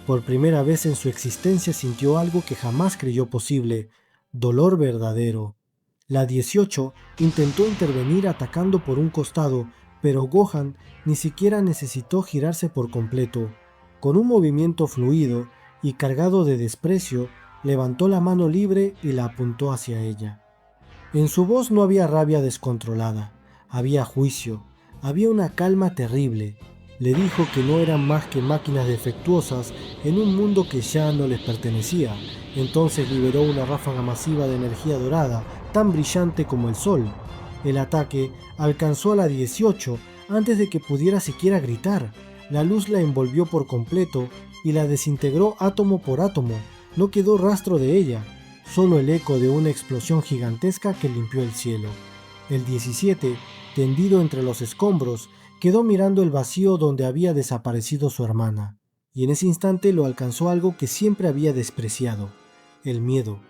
Por primera vez en su existencia sintió algo que jamás creyó posible: dolor verdadero. La 18 intentó intervenir atacando por un costado, pero Gohan ni siquiera necesitó girarse por completo. Con un movimiento fluido y cargado de desprecio, levantó la mano libre y la apuntó hacia ella. En su voz no había rabia descontrolada, había juicio, había una calma terrible. Le dijo que no eran más que máquinas defectuosas en un mundo que ya no les pertenecía. Entonces liberó una ráfaga masiva de energía dorada, tan brillante como el sol. El ataque alcanzó a la 18 antes de que pudiera siquiera gritar. La luz la envolvió por completo y la desintegró átomo por átomo. No quedó rastro de ella, solo el eco de una explosión gigantesca que limpió el cielo. El 17, tendido entre los escombros, quedó mirando el vacío donde había desaparecido su hermana, y en ese instante lo alcanzó algo que siempre había despreciado: el miedo.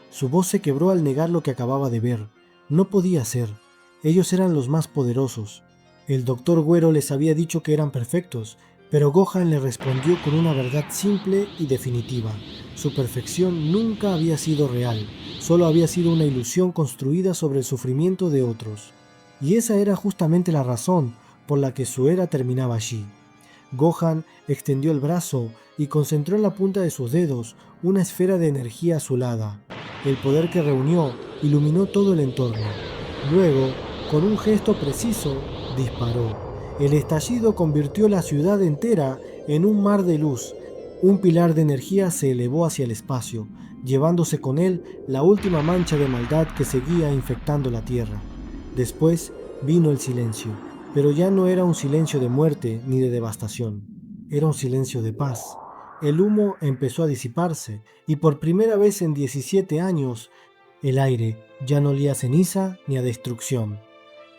Su voz se quebró al negar lo que acababa de ver. No podía ser. Ellos eran los más poderosos. El Dr. Güero les había dicho que eran perfectos, pero Gohan le respondió con una verdad simple y definitiva. Su perfección nunca había sido real, solo había sido una ilusión construida sobre el sufrimiento de otros. Y esa era justamente la razón por la que su era terminaba allí. Gohan extendió el brazo y concentró en la punta de sus dedos una esfera de energía azulada. El poder que reunió iluminó todo el entorno. Luego, con un gesto preciso, disparó. El estallido convirtió la ciudad entera en un mar de luz. Un pilar de energía se elevó hacia el espacio, llevándose con él la última mancha de maldad que seguía infectando la tierra. Después vino el silencio, pero ya no era un silencio de muerte ni de devastación. Era un silencio de paz. El humo empezó a disiparse y por primera vez en 17 años, el aire ya no olía a ceniza ni a destrucción.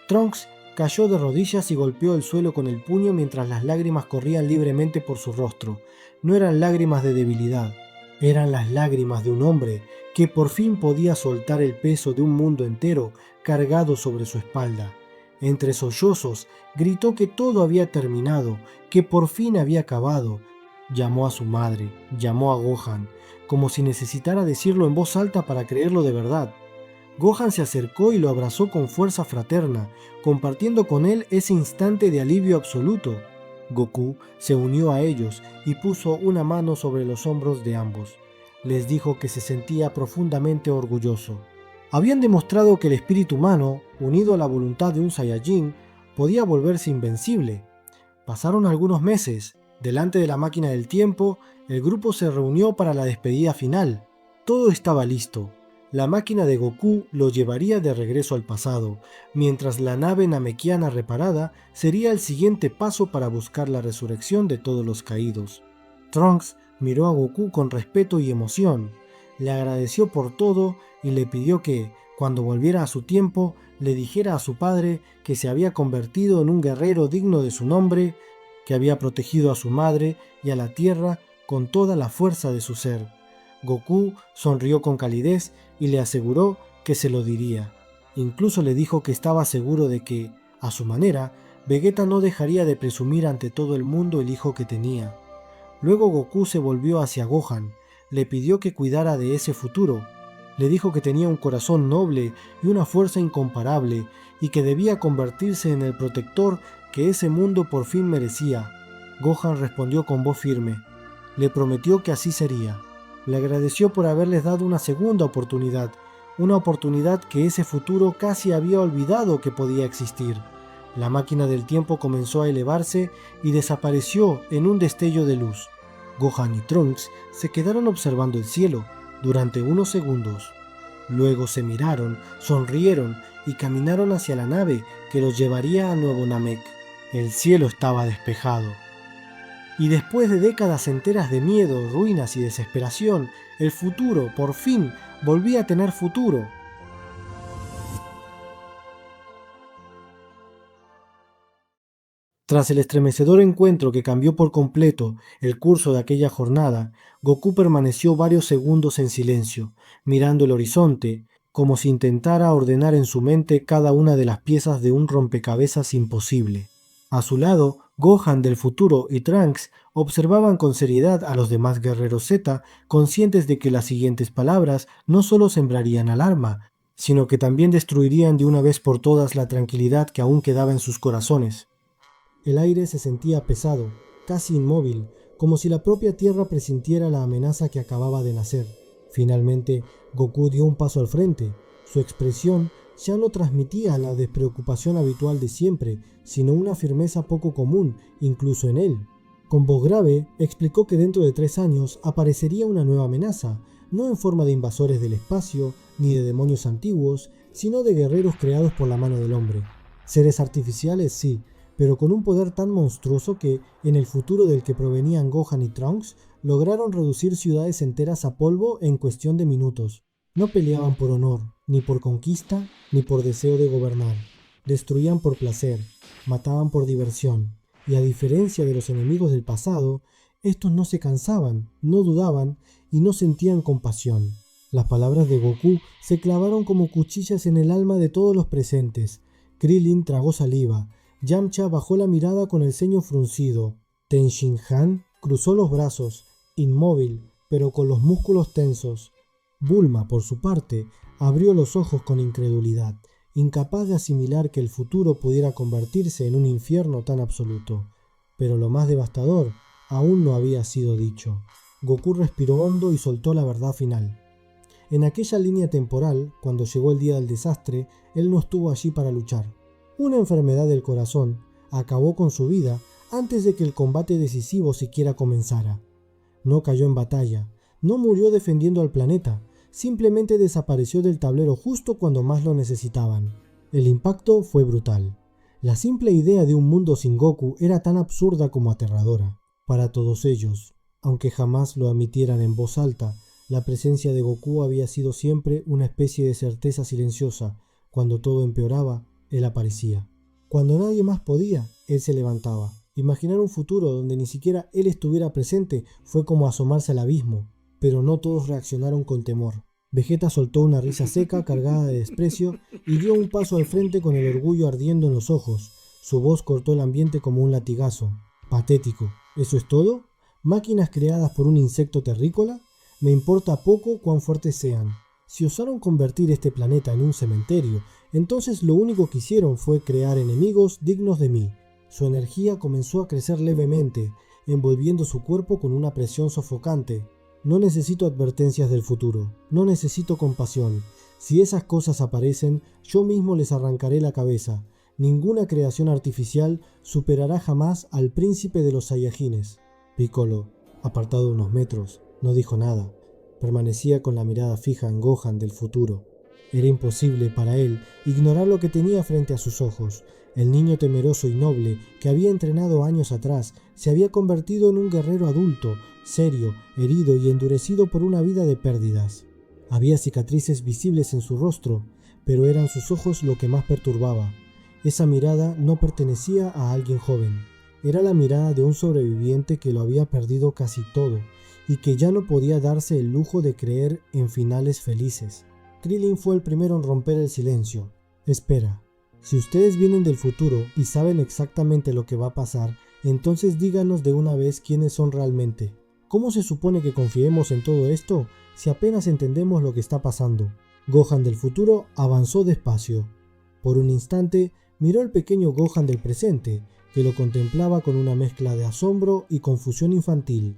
Trunks cayó de rodillas y golpeó el suelo con el puño mientras las lágrimas corrían libremente por su rostro. No eran lágrimas de debilidad, eran las lágrimas de un hombre que por fin podía soltar el peso de un mundo entero cargado sobre su espalda. Entre sollozos gritó que todo había terminado, que por fin había acabado. Llamó a su madre, llamó a Gohan, como si necesitara decirlo en voz alta para creerlo de verdad. Gohan se acercó y lo abrazó con fuerza fraterna, compartiendo con él ese instante de alivio absoluto. Goku se unió a ellos y puso una mano sobre los hombros de ambos. Les dijo que se sentía profundamente orgulloso. Habían demostrado que el espíritu humano, unido a la voluntad de un Saiyajin, podía volverse invencible. Pasaron algunos meses. Delante de la máquina del tiempo, el grupo se reunió para la despedida final. Todo estaba listo. La máquina de Goku lo llevaría de regreso al pasado, mientras la nave namekiana reparada sería el siguiente paso para buscar la resurrección de todos los caídos. Trunks miró a Goku con respeto y emoción, le agradeció por todo y le pidió que, cuando volviera a su tiempo, le dijera a su padre que se había convertido en un guerrero digno de su nombre, que había protegido a su madre y a la tierra con toda la fuerza de su ser. Goku sonrió con calidez y le aseguró que se lo diría. Incluso le dijo que estaba seguro de que, a su manera, Vegeta no dejaría de presumir ante todo el mundo el hijo que tenía. Luego Goku se volvió hacia Gohan, le pidió que cuidara de ese futuro. Le dijo que tenía un corazón noble y una fuerza incomparable y que debía convertirse en el protector que ese mundo por fin merecía. Gohan respondió con voz firme. Le prometió que así sería. Le agradeció por haberles dado una segunda oportunidad, una oportunidad que ese futuro casi había olvidado que podía existir. La máquina del tiempo comenzó a elevarse y desapareció en un destello de luz. Gohan y Trunks se quedaron observando el cielo durante unos segundos. Luego se miraron, sonrieron y caminaron hacia la nave que los llevaría a Nuevo Namek. El cielo estaba despejado. Y después de décadas enteras de miedo, ruinas y desesperación, el futuro, por fin, volvía a tener futuro. Tras el estremecedor encuentro que cambió por completo el curso de aquella jornada, Goku permaneció varios segundos en silencio, mirando el horizonte, como si intentara ordenar en su mente cada una de las piezas de un rompecabezas imposible. A su lado, Gohan del futuro y Trunks observaban con seriedad a los demás guerreros Z, conscientes de que las siguientes palabras no solo sembrarían alarma, sino que también destruirían de una vez por todas la tranquilidad que aún quedaba en sus corazones. El aire se sentía pesado, casi inmóvil, como si la propia Tierra presintiera la amenaza que acababa de nacer. Finalmente, Goku dio un paso al frente. Su expresión ya no transmitía la despreocupación habitual de siempre, sino una firmeza poco común, incluso en él. Con voz grave, explicó que dentro de 3 años aparecería una nueva amenaza, no en forma de invasores del espacio, ni de demonios antiguos, sino de guerreros creados por la mano del hombre. Seres artificiales, sí, pero con un poder tan monstruoso que, en el futuro del que provenían Gohan y Trunks, lograron reducir ciudades enteras a polvo en cuestión de minutos. No peleaban por honor, ni por conquista, ni por deseo de gobernar. Destruían por placer, mataban por diversión, y a diferencia de los enemigos del pasado, estos no se cansaban, no dudaban y no sentían compasión. Las palabras de Goku se clavaron como cuchillas en el alma de todos los presentes. Krillin tragó saliva, Yamcha bajó la mirada con el ceño fruncido. Tenshinhan cruzó los brazos, inmóvil, pero con los músculos tensos. Bulma, por su parte, abrió los ojos con incredulidad, incapaz de asimilar que el futuro pudiera convertirse en un infierno tan absoluto. Pero lo más devastador aún no había sido dicho. Goku respiró hondo y soltó la verdad final. En aquella línea temporal, cuando llegó el día del desastre, él no estuvo allí para luchar. Una enfermedad del corazón acabó con su vida antes de que el combate decisivo siquiera comenzara. No cayó en batalla, no murió defendiendo al planeta, simplemente desapareció del tablero justo cuando más lo necesitaban. El impacto fue brutal. La simple idea de un mundo sin Goku era tan absurda como aterradora. Para todos ellos, aunque jamás lo admitieran en voz alta, la presencia de Goku había sido siempre una especie de certeza silenciosa. Cuando todo empeoraba, él aparecía. Cuando nadie más podía, él se levantaba. Imaginar un futuro donde ni siquiera él estuviera presente fue como asomarse al abismo, pero no todos reaccionaron con temor. Vegeta soltó una risa seca cargada de desprecio y dio un paso al frente con el orgullo ardiendo en los ojos. Su voz cortó el ambiente como un latigazo. Patético. ¿Eso es todo? ¿Máquinas creadas por un insecto terrícola? Me importa poco cuán fuertes sean. Si osaron convertir este planeta en un cementerio, entonces lo único que hicieron fue crear enemigos dignos de mí. Su energía comenzó a crecer levemente, envolviendo su cuerpo con una presión sofocante. No necesito advertencias del futuro, no necesito compasión. Si esas cosas aparecen, yo mismo les arrancaré la cabeza. Ninguna creación artificial superará jamás al príncipe de los Saiyajines. Piccolo, apartado unos metros, no dijo nada. Permanecía con la mirada fija en Gohan del futuro. Era imposible para él ignorar lo que tenía frente a sus ojos. El niño temeroso y noble que había entrenado años atrás se había convertido en un guerrero adulto, serio, herido y endurecido por una vida de pérdidas. Había cicatrices visibles en su rostro, pero eran sus ojos lo que más perturbaba. Esa mirada no pertenecía a alguien joven. Era la mirada de un sobreviviente que lo había perdido casi todo y que ya no podía darse el lujo de creer en finales felices. Krillin fue el primero en romper el silencio. Espera, si ustedes vienen del futuro y saben exactamente lo que va a pasar, entonces díganos de una vez quiénes son realmente. ¿Cómo se supone que confiemos en todo esto si apenas entendemos lo que está pasando? Gohan del futuro avanzó despacio. Por un instante miró al pequeño Gohan del presente, que lo contemplaba con una mezcla de asombro y confusión infantil.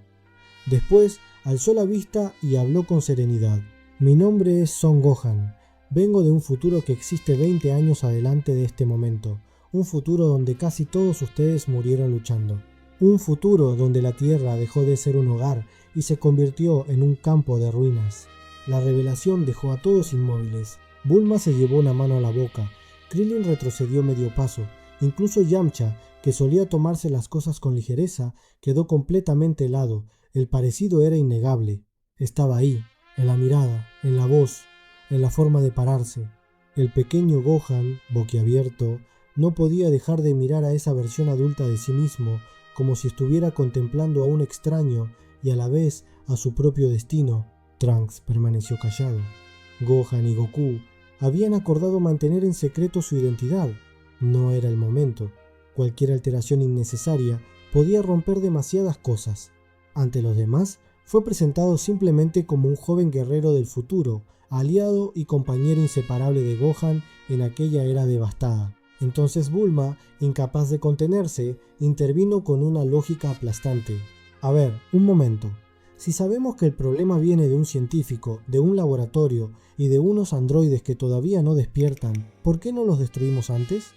Después alzó la vista y habló con serenidad. Mi nombre es Son Gohan. Vengo de un futuro que existe 20 años adelante de este momento. Un futuro donde casi todos ustedes murieron luchando. Un futuro donde la Tierra dejó de ser un hogar y se convirtió en un campo de ruinas. La revelación dejó a todos inmóviles. Bulma se llevó una mano a la boca. Krillin retrocedió medio paso. Incluso Yamcha, que solía tomarse las cosas con ligereza, quedó completamente helado. El parecido era innegable. Estaba ahí, en la mirada, en la voz, en la forma de pararse. El pequeño Gohan, boquiabierto, no podía dejar de mirar a esa versión adulta de sí mismo, como si estuviera contemplando a un extraño y a la vez a su propio destino. Trunks permaneció callado. Gohan y Goku habían acordado mantener en secreto su identidad. No era el momento. Cualquier alteración innecesaria podía romper demasiadas cosas. Ante los demás, fue presentado simplemente como un joven guerrero del futuro, aliado y compañero inseparable de Gohan en aquella era devastada. Entonces Bulma, incapaz de contenerse, intervino con una lógica aplastante. A ver, un momento. Si sabemos que el problema viene de un científico, de un laboratorio y de unos androides que todavía no despiertan, ¿por qué no los destruimos antes?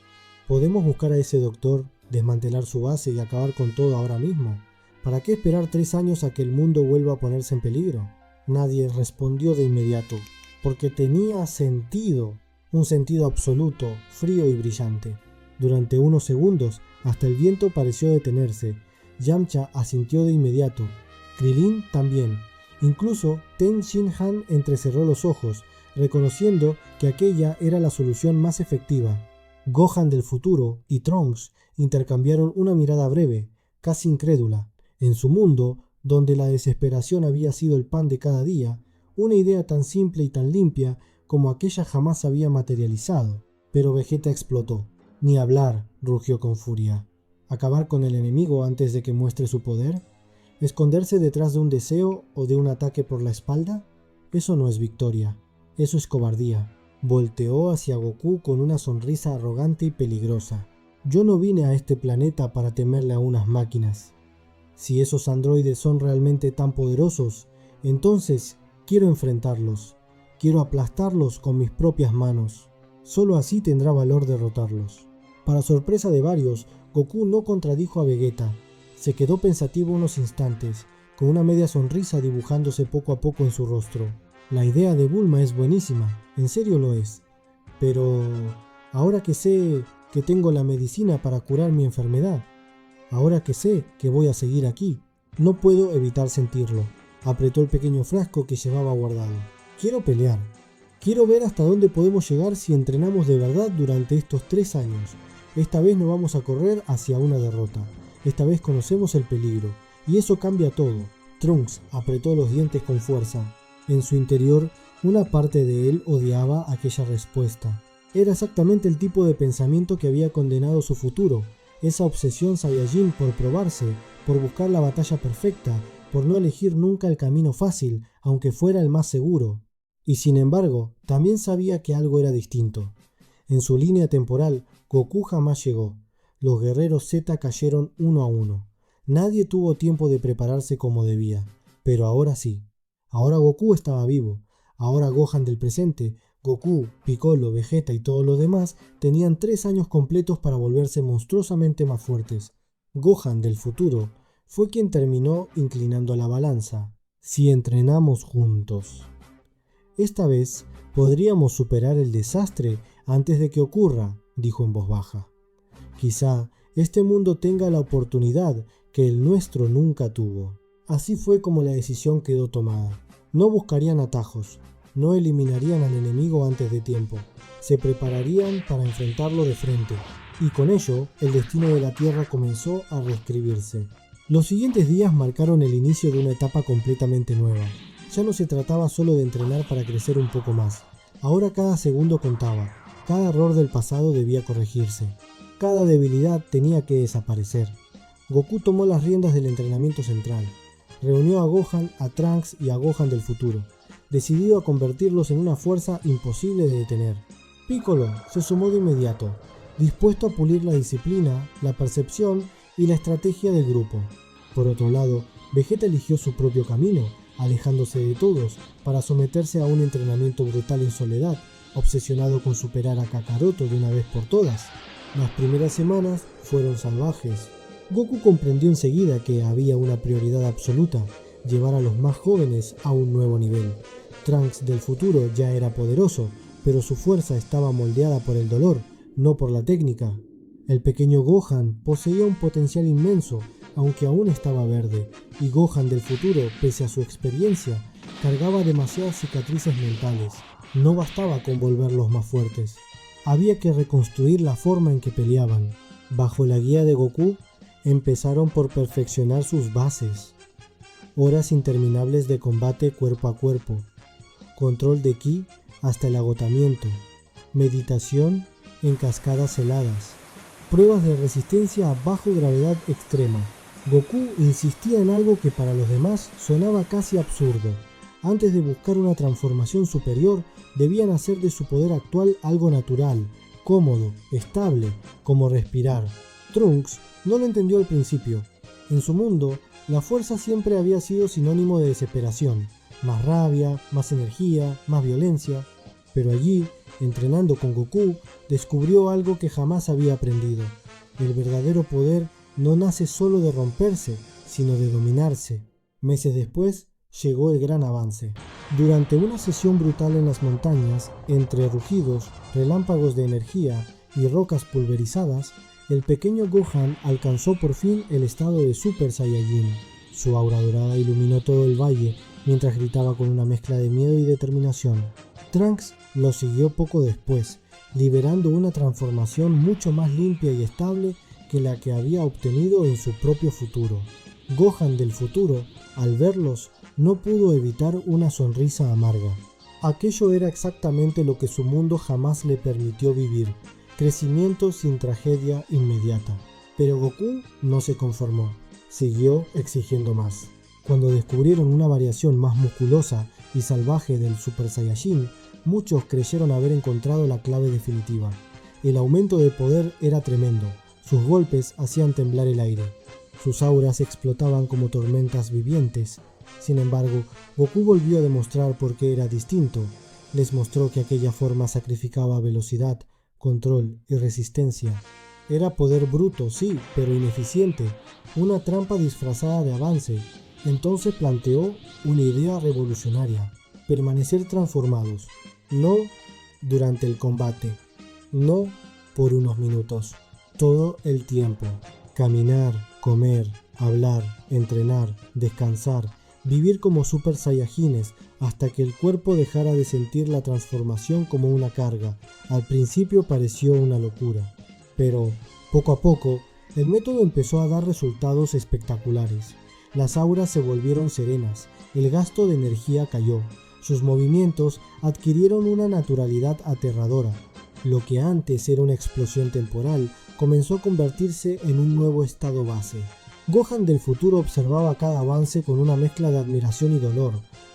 ¿Podemos buscar a ese doctor, desmantelar su base y acabar con todo ahora mismo? ¿Para qué esperar 3 años a que el mundo vuelva a ponerse en peligro? Nadie respondió de inmediato, porque tenía sentido, un sentido absoluto, frío y brillante. Durante unos segundos, hasta el viento pareció detenerse. Yamcha asintió de inmediato. Krillin también. Incluso Ten Shin Han entrecerró los ojos, reconociendo que aquella era la solución más efectiva. Gohan del futuro y Trunks intercambiaron una mirada breve, casi incrédula. En su mundo, donde la desesperación había sido el pan de cada día, una idea tan simple y tan limpia como aquella jamás se había materializado. Pero Vegeta explotó. Ni hablar, rugió con furia. ¿Acabar con el enemigo antes de que muestre su poder? ¿Esconderse detrás de un deseo o de un ataque por la espalda? Eso no es victoria, eso es cobardía. Volteó hacia Goku con una sonrisa arrogante y peligrosa. Yo no vine a este planeta para temerle a unas máquinas. Si esos androides son realmente tan poderosos, entonces quiero enfrentarlos. Quiero aplastarlos con mis propias manos. Solo así tendrá valor derrotarlos. Para sorpresa de varios, Goku no contradijo a Vegeta. Se quedó pensativo unos instantes, con una media sonrisa dibujándose poco a poco en su rostro. La idea de Bulma es buenísima, en serio lo es. Pero ahora que sé que tengo la medicina para curar mi enfermedad, ahora que sé que voy a seguir aquí, no puedo evitar sentirlo. Apretó el pequeño frasco que llevaba guardado. Quiero pelear. Quiero ver hasta dónde podemos llegar si entrenamos de verdad durante estos 3 años. Esta vez no vamos a correr hacia una derrota. Esta vez conocemos el peligro, y eso cambia todo. Trunks apretó los dientes con fuerza. En su interior, una parte de él odiaba aquella respuesta. Era exactamente el tipo de pensamiento que había condenado su futuro. Esa obsesión Saiyajin por probarse, por buscar la batalla perfecta, por no elegir nunca el camino fácil, aunque fuera el más seguro. Y sin embargo, también sabía que algo era distinto. En su línea temporal, Goku jamás llegó. Los guerreros Z cayeron uno a uno. Nadie tuvo tiempo de prepararse como debía, pero ahora sí. Ahora Goku estaba vivo. Ahora Gohan del presente, Goku, Piccolo, Vegeta y todos los demás tenían 3 años completos para volverse monstruosamente más fuertes. Gohan del futuro fue quien terminó inclinando la balanza. Si entrenamos juntos. Esta vez podríamos superar el desastre antes de que ocurra, dijo en voz baja. Quizá este mundo tenga la oportunidad que el nuestro nunca tuvo. Así fue como la decisión quedó tomada. No buscarían atajos, no eliminarían al enemigo antes de tiempo, se prepararían para enfrentarlo de frente, y con ello el destino de la Tierra comenzó a reescribirse. Los siguientes días marcaron el inicio de una etapa completamente nueva. Ya no se trataba solo de entrenar para crecer un poco más. Ahora cada segundo contaba, cada error del pasado debía corregirse. Cada debilidad tenía que desaparecer. Goku tomó las riendas del entrenamiento central. Reunió a Gohan, a Trunks y a Gohan del futuro, decidido a convertirlos en una fuerza imposible de detener. Piccolo se sumó de inmediato. dispuesto a pulir la disciplina, la percepción y la estrategia del grupo. Por otro lado, Vegeta eligió su propio camino, alejándose de todos para someterse a un entrenamiento brutal en soledad, obsesionado con superar a Kakaroto de una vez por todas. Las primeras semanas fueron salvajes. Goku comprendió enseguida que había una prioridad absoluta: llevar a los más jóvenes a un nuevo nivel. Trunks del futuro ya era poderoso, pero su fuerza estaba moldeada por el dolor, no por la técnica. El pequeño Gohan poseía un potencial inmenso, aunque aún estaba verde, y Gohan del futuro, pese a su experiencia, cargaba demasiadas cicatrices mentales. No bastaba con volverlos más fuertes. Había que reconstruir la forma en que peleaban. Bajo la guía de Goku, empezaron por perfeccionar sus bases. Horas interminables de combate cuerpo a cuerpo, control de ki hasta el agotamiento, meditación en cascadas heladas, pruebas de resistencia a bajo gravedad extrema. Goku insistía en algo que para los demás sonaba casi absurdo. Antes de buscar una transformación superior, debían hacer de su poder actual algo natural, cómodo, estable, como respirar. Trunks no lo entendió al principio. En su mundo, la fuerza siempre había sido sinónimo de desesperación, más rabia, más energía, más violencia. Pero allí, entrenando con Goku, descubrió algo que jamás había aprendido. El verdadero poder no nace solo de romperse, sino de dominarse. Meses después, llegó el gran avance. Durante una sesión brutal en las montañas, entre rugidos, relámpagos de energía y rocas pulverizadas, el pequeño Gohan alcanzó por fin el estado de Super Saiyajin. Su aura dorada iluminó todo el valle mientras gritaba con una mezcla de miedo y determinación. Trunks lo siguió poco después, liberando una transformación mucho más limpia y estable que la que había obtenido en su propio futuro. Gohan del futuro, al verlos, no pudo evitar una sonrisa amarga. Aquello era exactamente lo que su mundo jamás le permitió vivir: crecimiento sin tragedia inmediata. Pero Goku no se conformó, siguió exigiendo más. Cuando descubrieron una variación más musculosa y salvaje del Super Saiyajin, muchos creyeron haber encontrado la clave definitiva. El aumento de poder era tremendo, sus golpes hacían temblar el aire, sus auras explotaban como tormentas vivientes. Sin embargo, Goku volvió a demostrar por qué era distinto. Les mostró que aquella forma sacrificaba velocidad, control y resistencia. Era poder bruto, sí, pero ineficiente, una trampa disfrazada de avance. Entonces planteó una idea revolucionaria: permanecer transformados, no durante el combate, no por unos minutos, todo el tiempo. Caminar, comer, hablar, entrenar, descansar, vivir como Super Saiyajines hasta que el cuerpo dejara de sentir la transformación como una carga. Al principio pareció una locura, pero poco a poco el método empezó a dar resultados espectaculares. Las auras se volvieron serenas, el gasto de energía cayó, sus movimientos adquirieron una naturalidad aterradora. Lo que antes era una explosión temporal comenzó a convertirse en un nuevo estado base. Gohan del futuro observaba cada avance con una mezcla de admiración y dolor.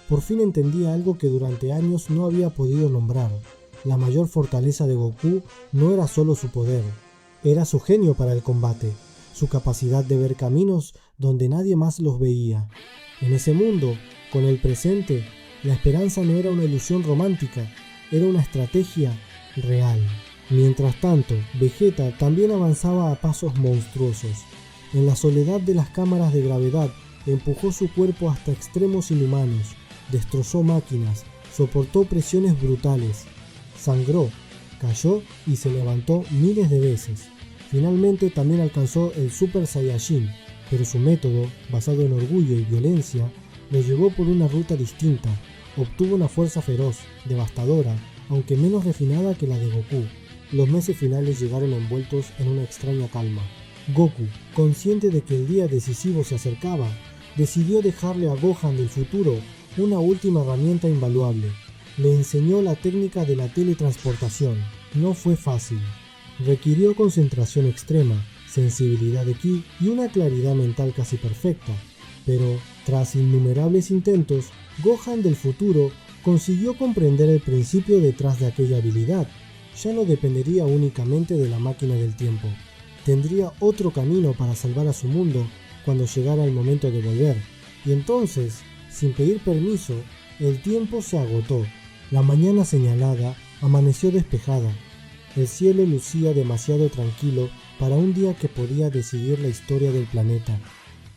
Por fin entendía algo que durante años no había podido nombrar. La mayor fortaleza de Goku no era solo su poder, era su genio para el combate, su capacidad de ver caminos donde nadie más los veía. En ese mundo, con el presente, la esperanza no era una ilusión romántica, era una estrategia real. Mientras tanto, Vegeta también avanzaba a pasos monstruosos. En la soledad de las cámaras de gravedad, empujó su cuerpo hasta extremos inhumanos, destrozó máquinas, soportó presiones brutales, sangró, cayó y se levantó miles de veces. Finalmente también alcanzó el Super Saiyajin, pero su método, basado en orgullo y violencia, lo llevó por una ruta distinta. Obtuvo una fuerza feroz, devastadora, aunque menos refinada que la de Goku. Los meses finales llegaron envueltos en una extraña calma. Goku, consciente de que el día decisivo se acercaba, decidió dejarle a Gohan del futuro una última herramienta invaluable. Le enseñó la técnica de la teletransportación. No fue fácil. Requirió concentración extrema, sensibilidad de ki y una claridad mental casi perfecta. Pero, tras innumerables intentos, Gohan del futuro consiguió comprender el principio detrás de aquella habilidad. ya no dependería únicamente de la máquina del tiempo. Tendría otro camino para salvar a su mundo cuando llegara el momento de volver. Y entonces, sin pedir permiso, el tiempo se agotó. La mañana señalada amaneció despejada. El cielo lucía demasiado tranquilo para un día que podía decidir la historia del planeta.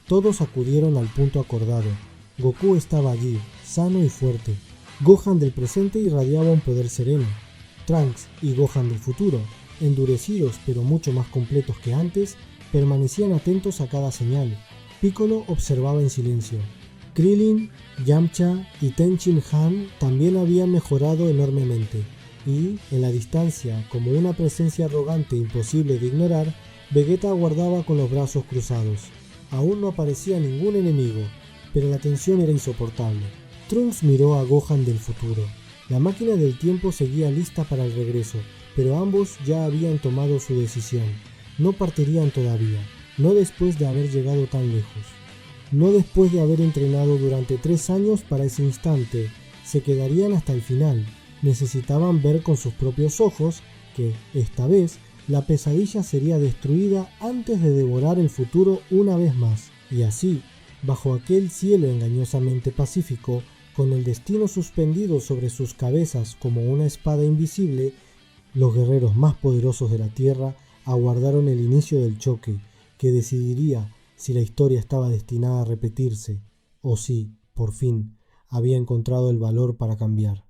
Todos acudieron al punto acordado. Goku estaba allí, sano y fuerte. Gohan del presente irradiaba un poder sereno. Trunks y Gohan del futuro, endurecidos pero mucho más completos que antes, permanecían atentos a cada señal. Piccolo observaba en silencio. Krillin, Yamcha y Tenchin Han también habían mejorado enormemente, y, en la distancia, como una presencia arrogante e imposible de ignorar, Vegeta aguardaba con los brazos cruzados. Aún no aparecía ningún enemigo, pero la tensión era insoportable. Trunks miró a Gohan del futuro. La máquina del tiempo seguía lista para el regreso, pero ambos ya habían tomado su decisión. No partirían todavía, no después de haber llegado tan lejos. No después de haber entrenado durante 3 años para ese instante, se quedarían hasta el final. Necesitaban ver con sus propios ojos que, esta vez, la pesadilla sería destruida antes de devorar el futuro una vez más. Y así, bajo aquel cielo engañosamente pacífico, con el destino suspendido sobre sus cabezas como una espada invisible, los guerreros más poderosos de la Tierra aguardaron el inicio del choque, que decidiría si la historia estaba destinada a repetirse, o si, por fin, había encontrado el valor para cambiar.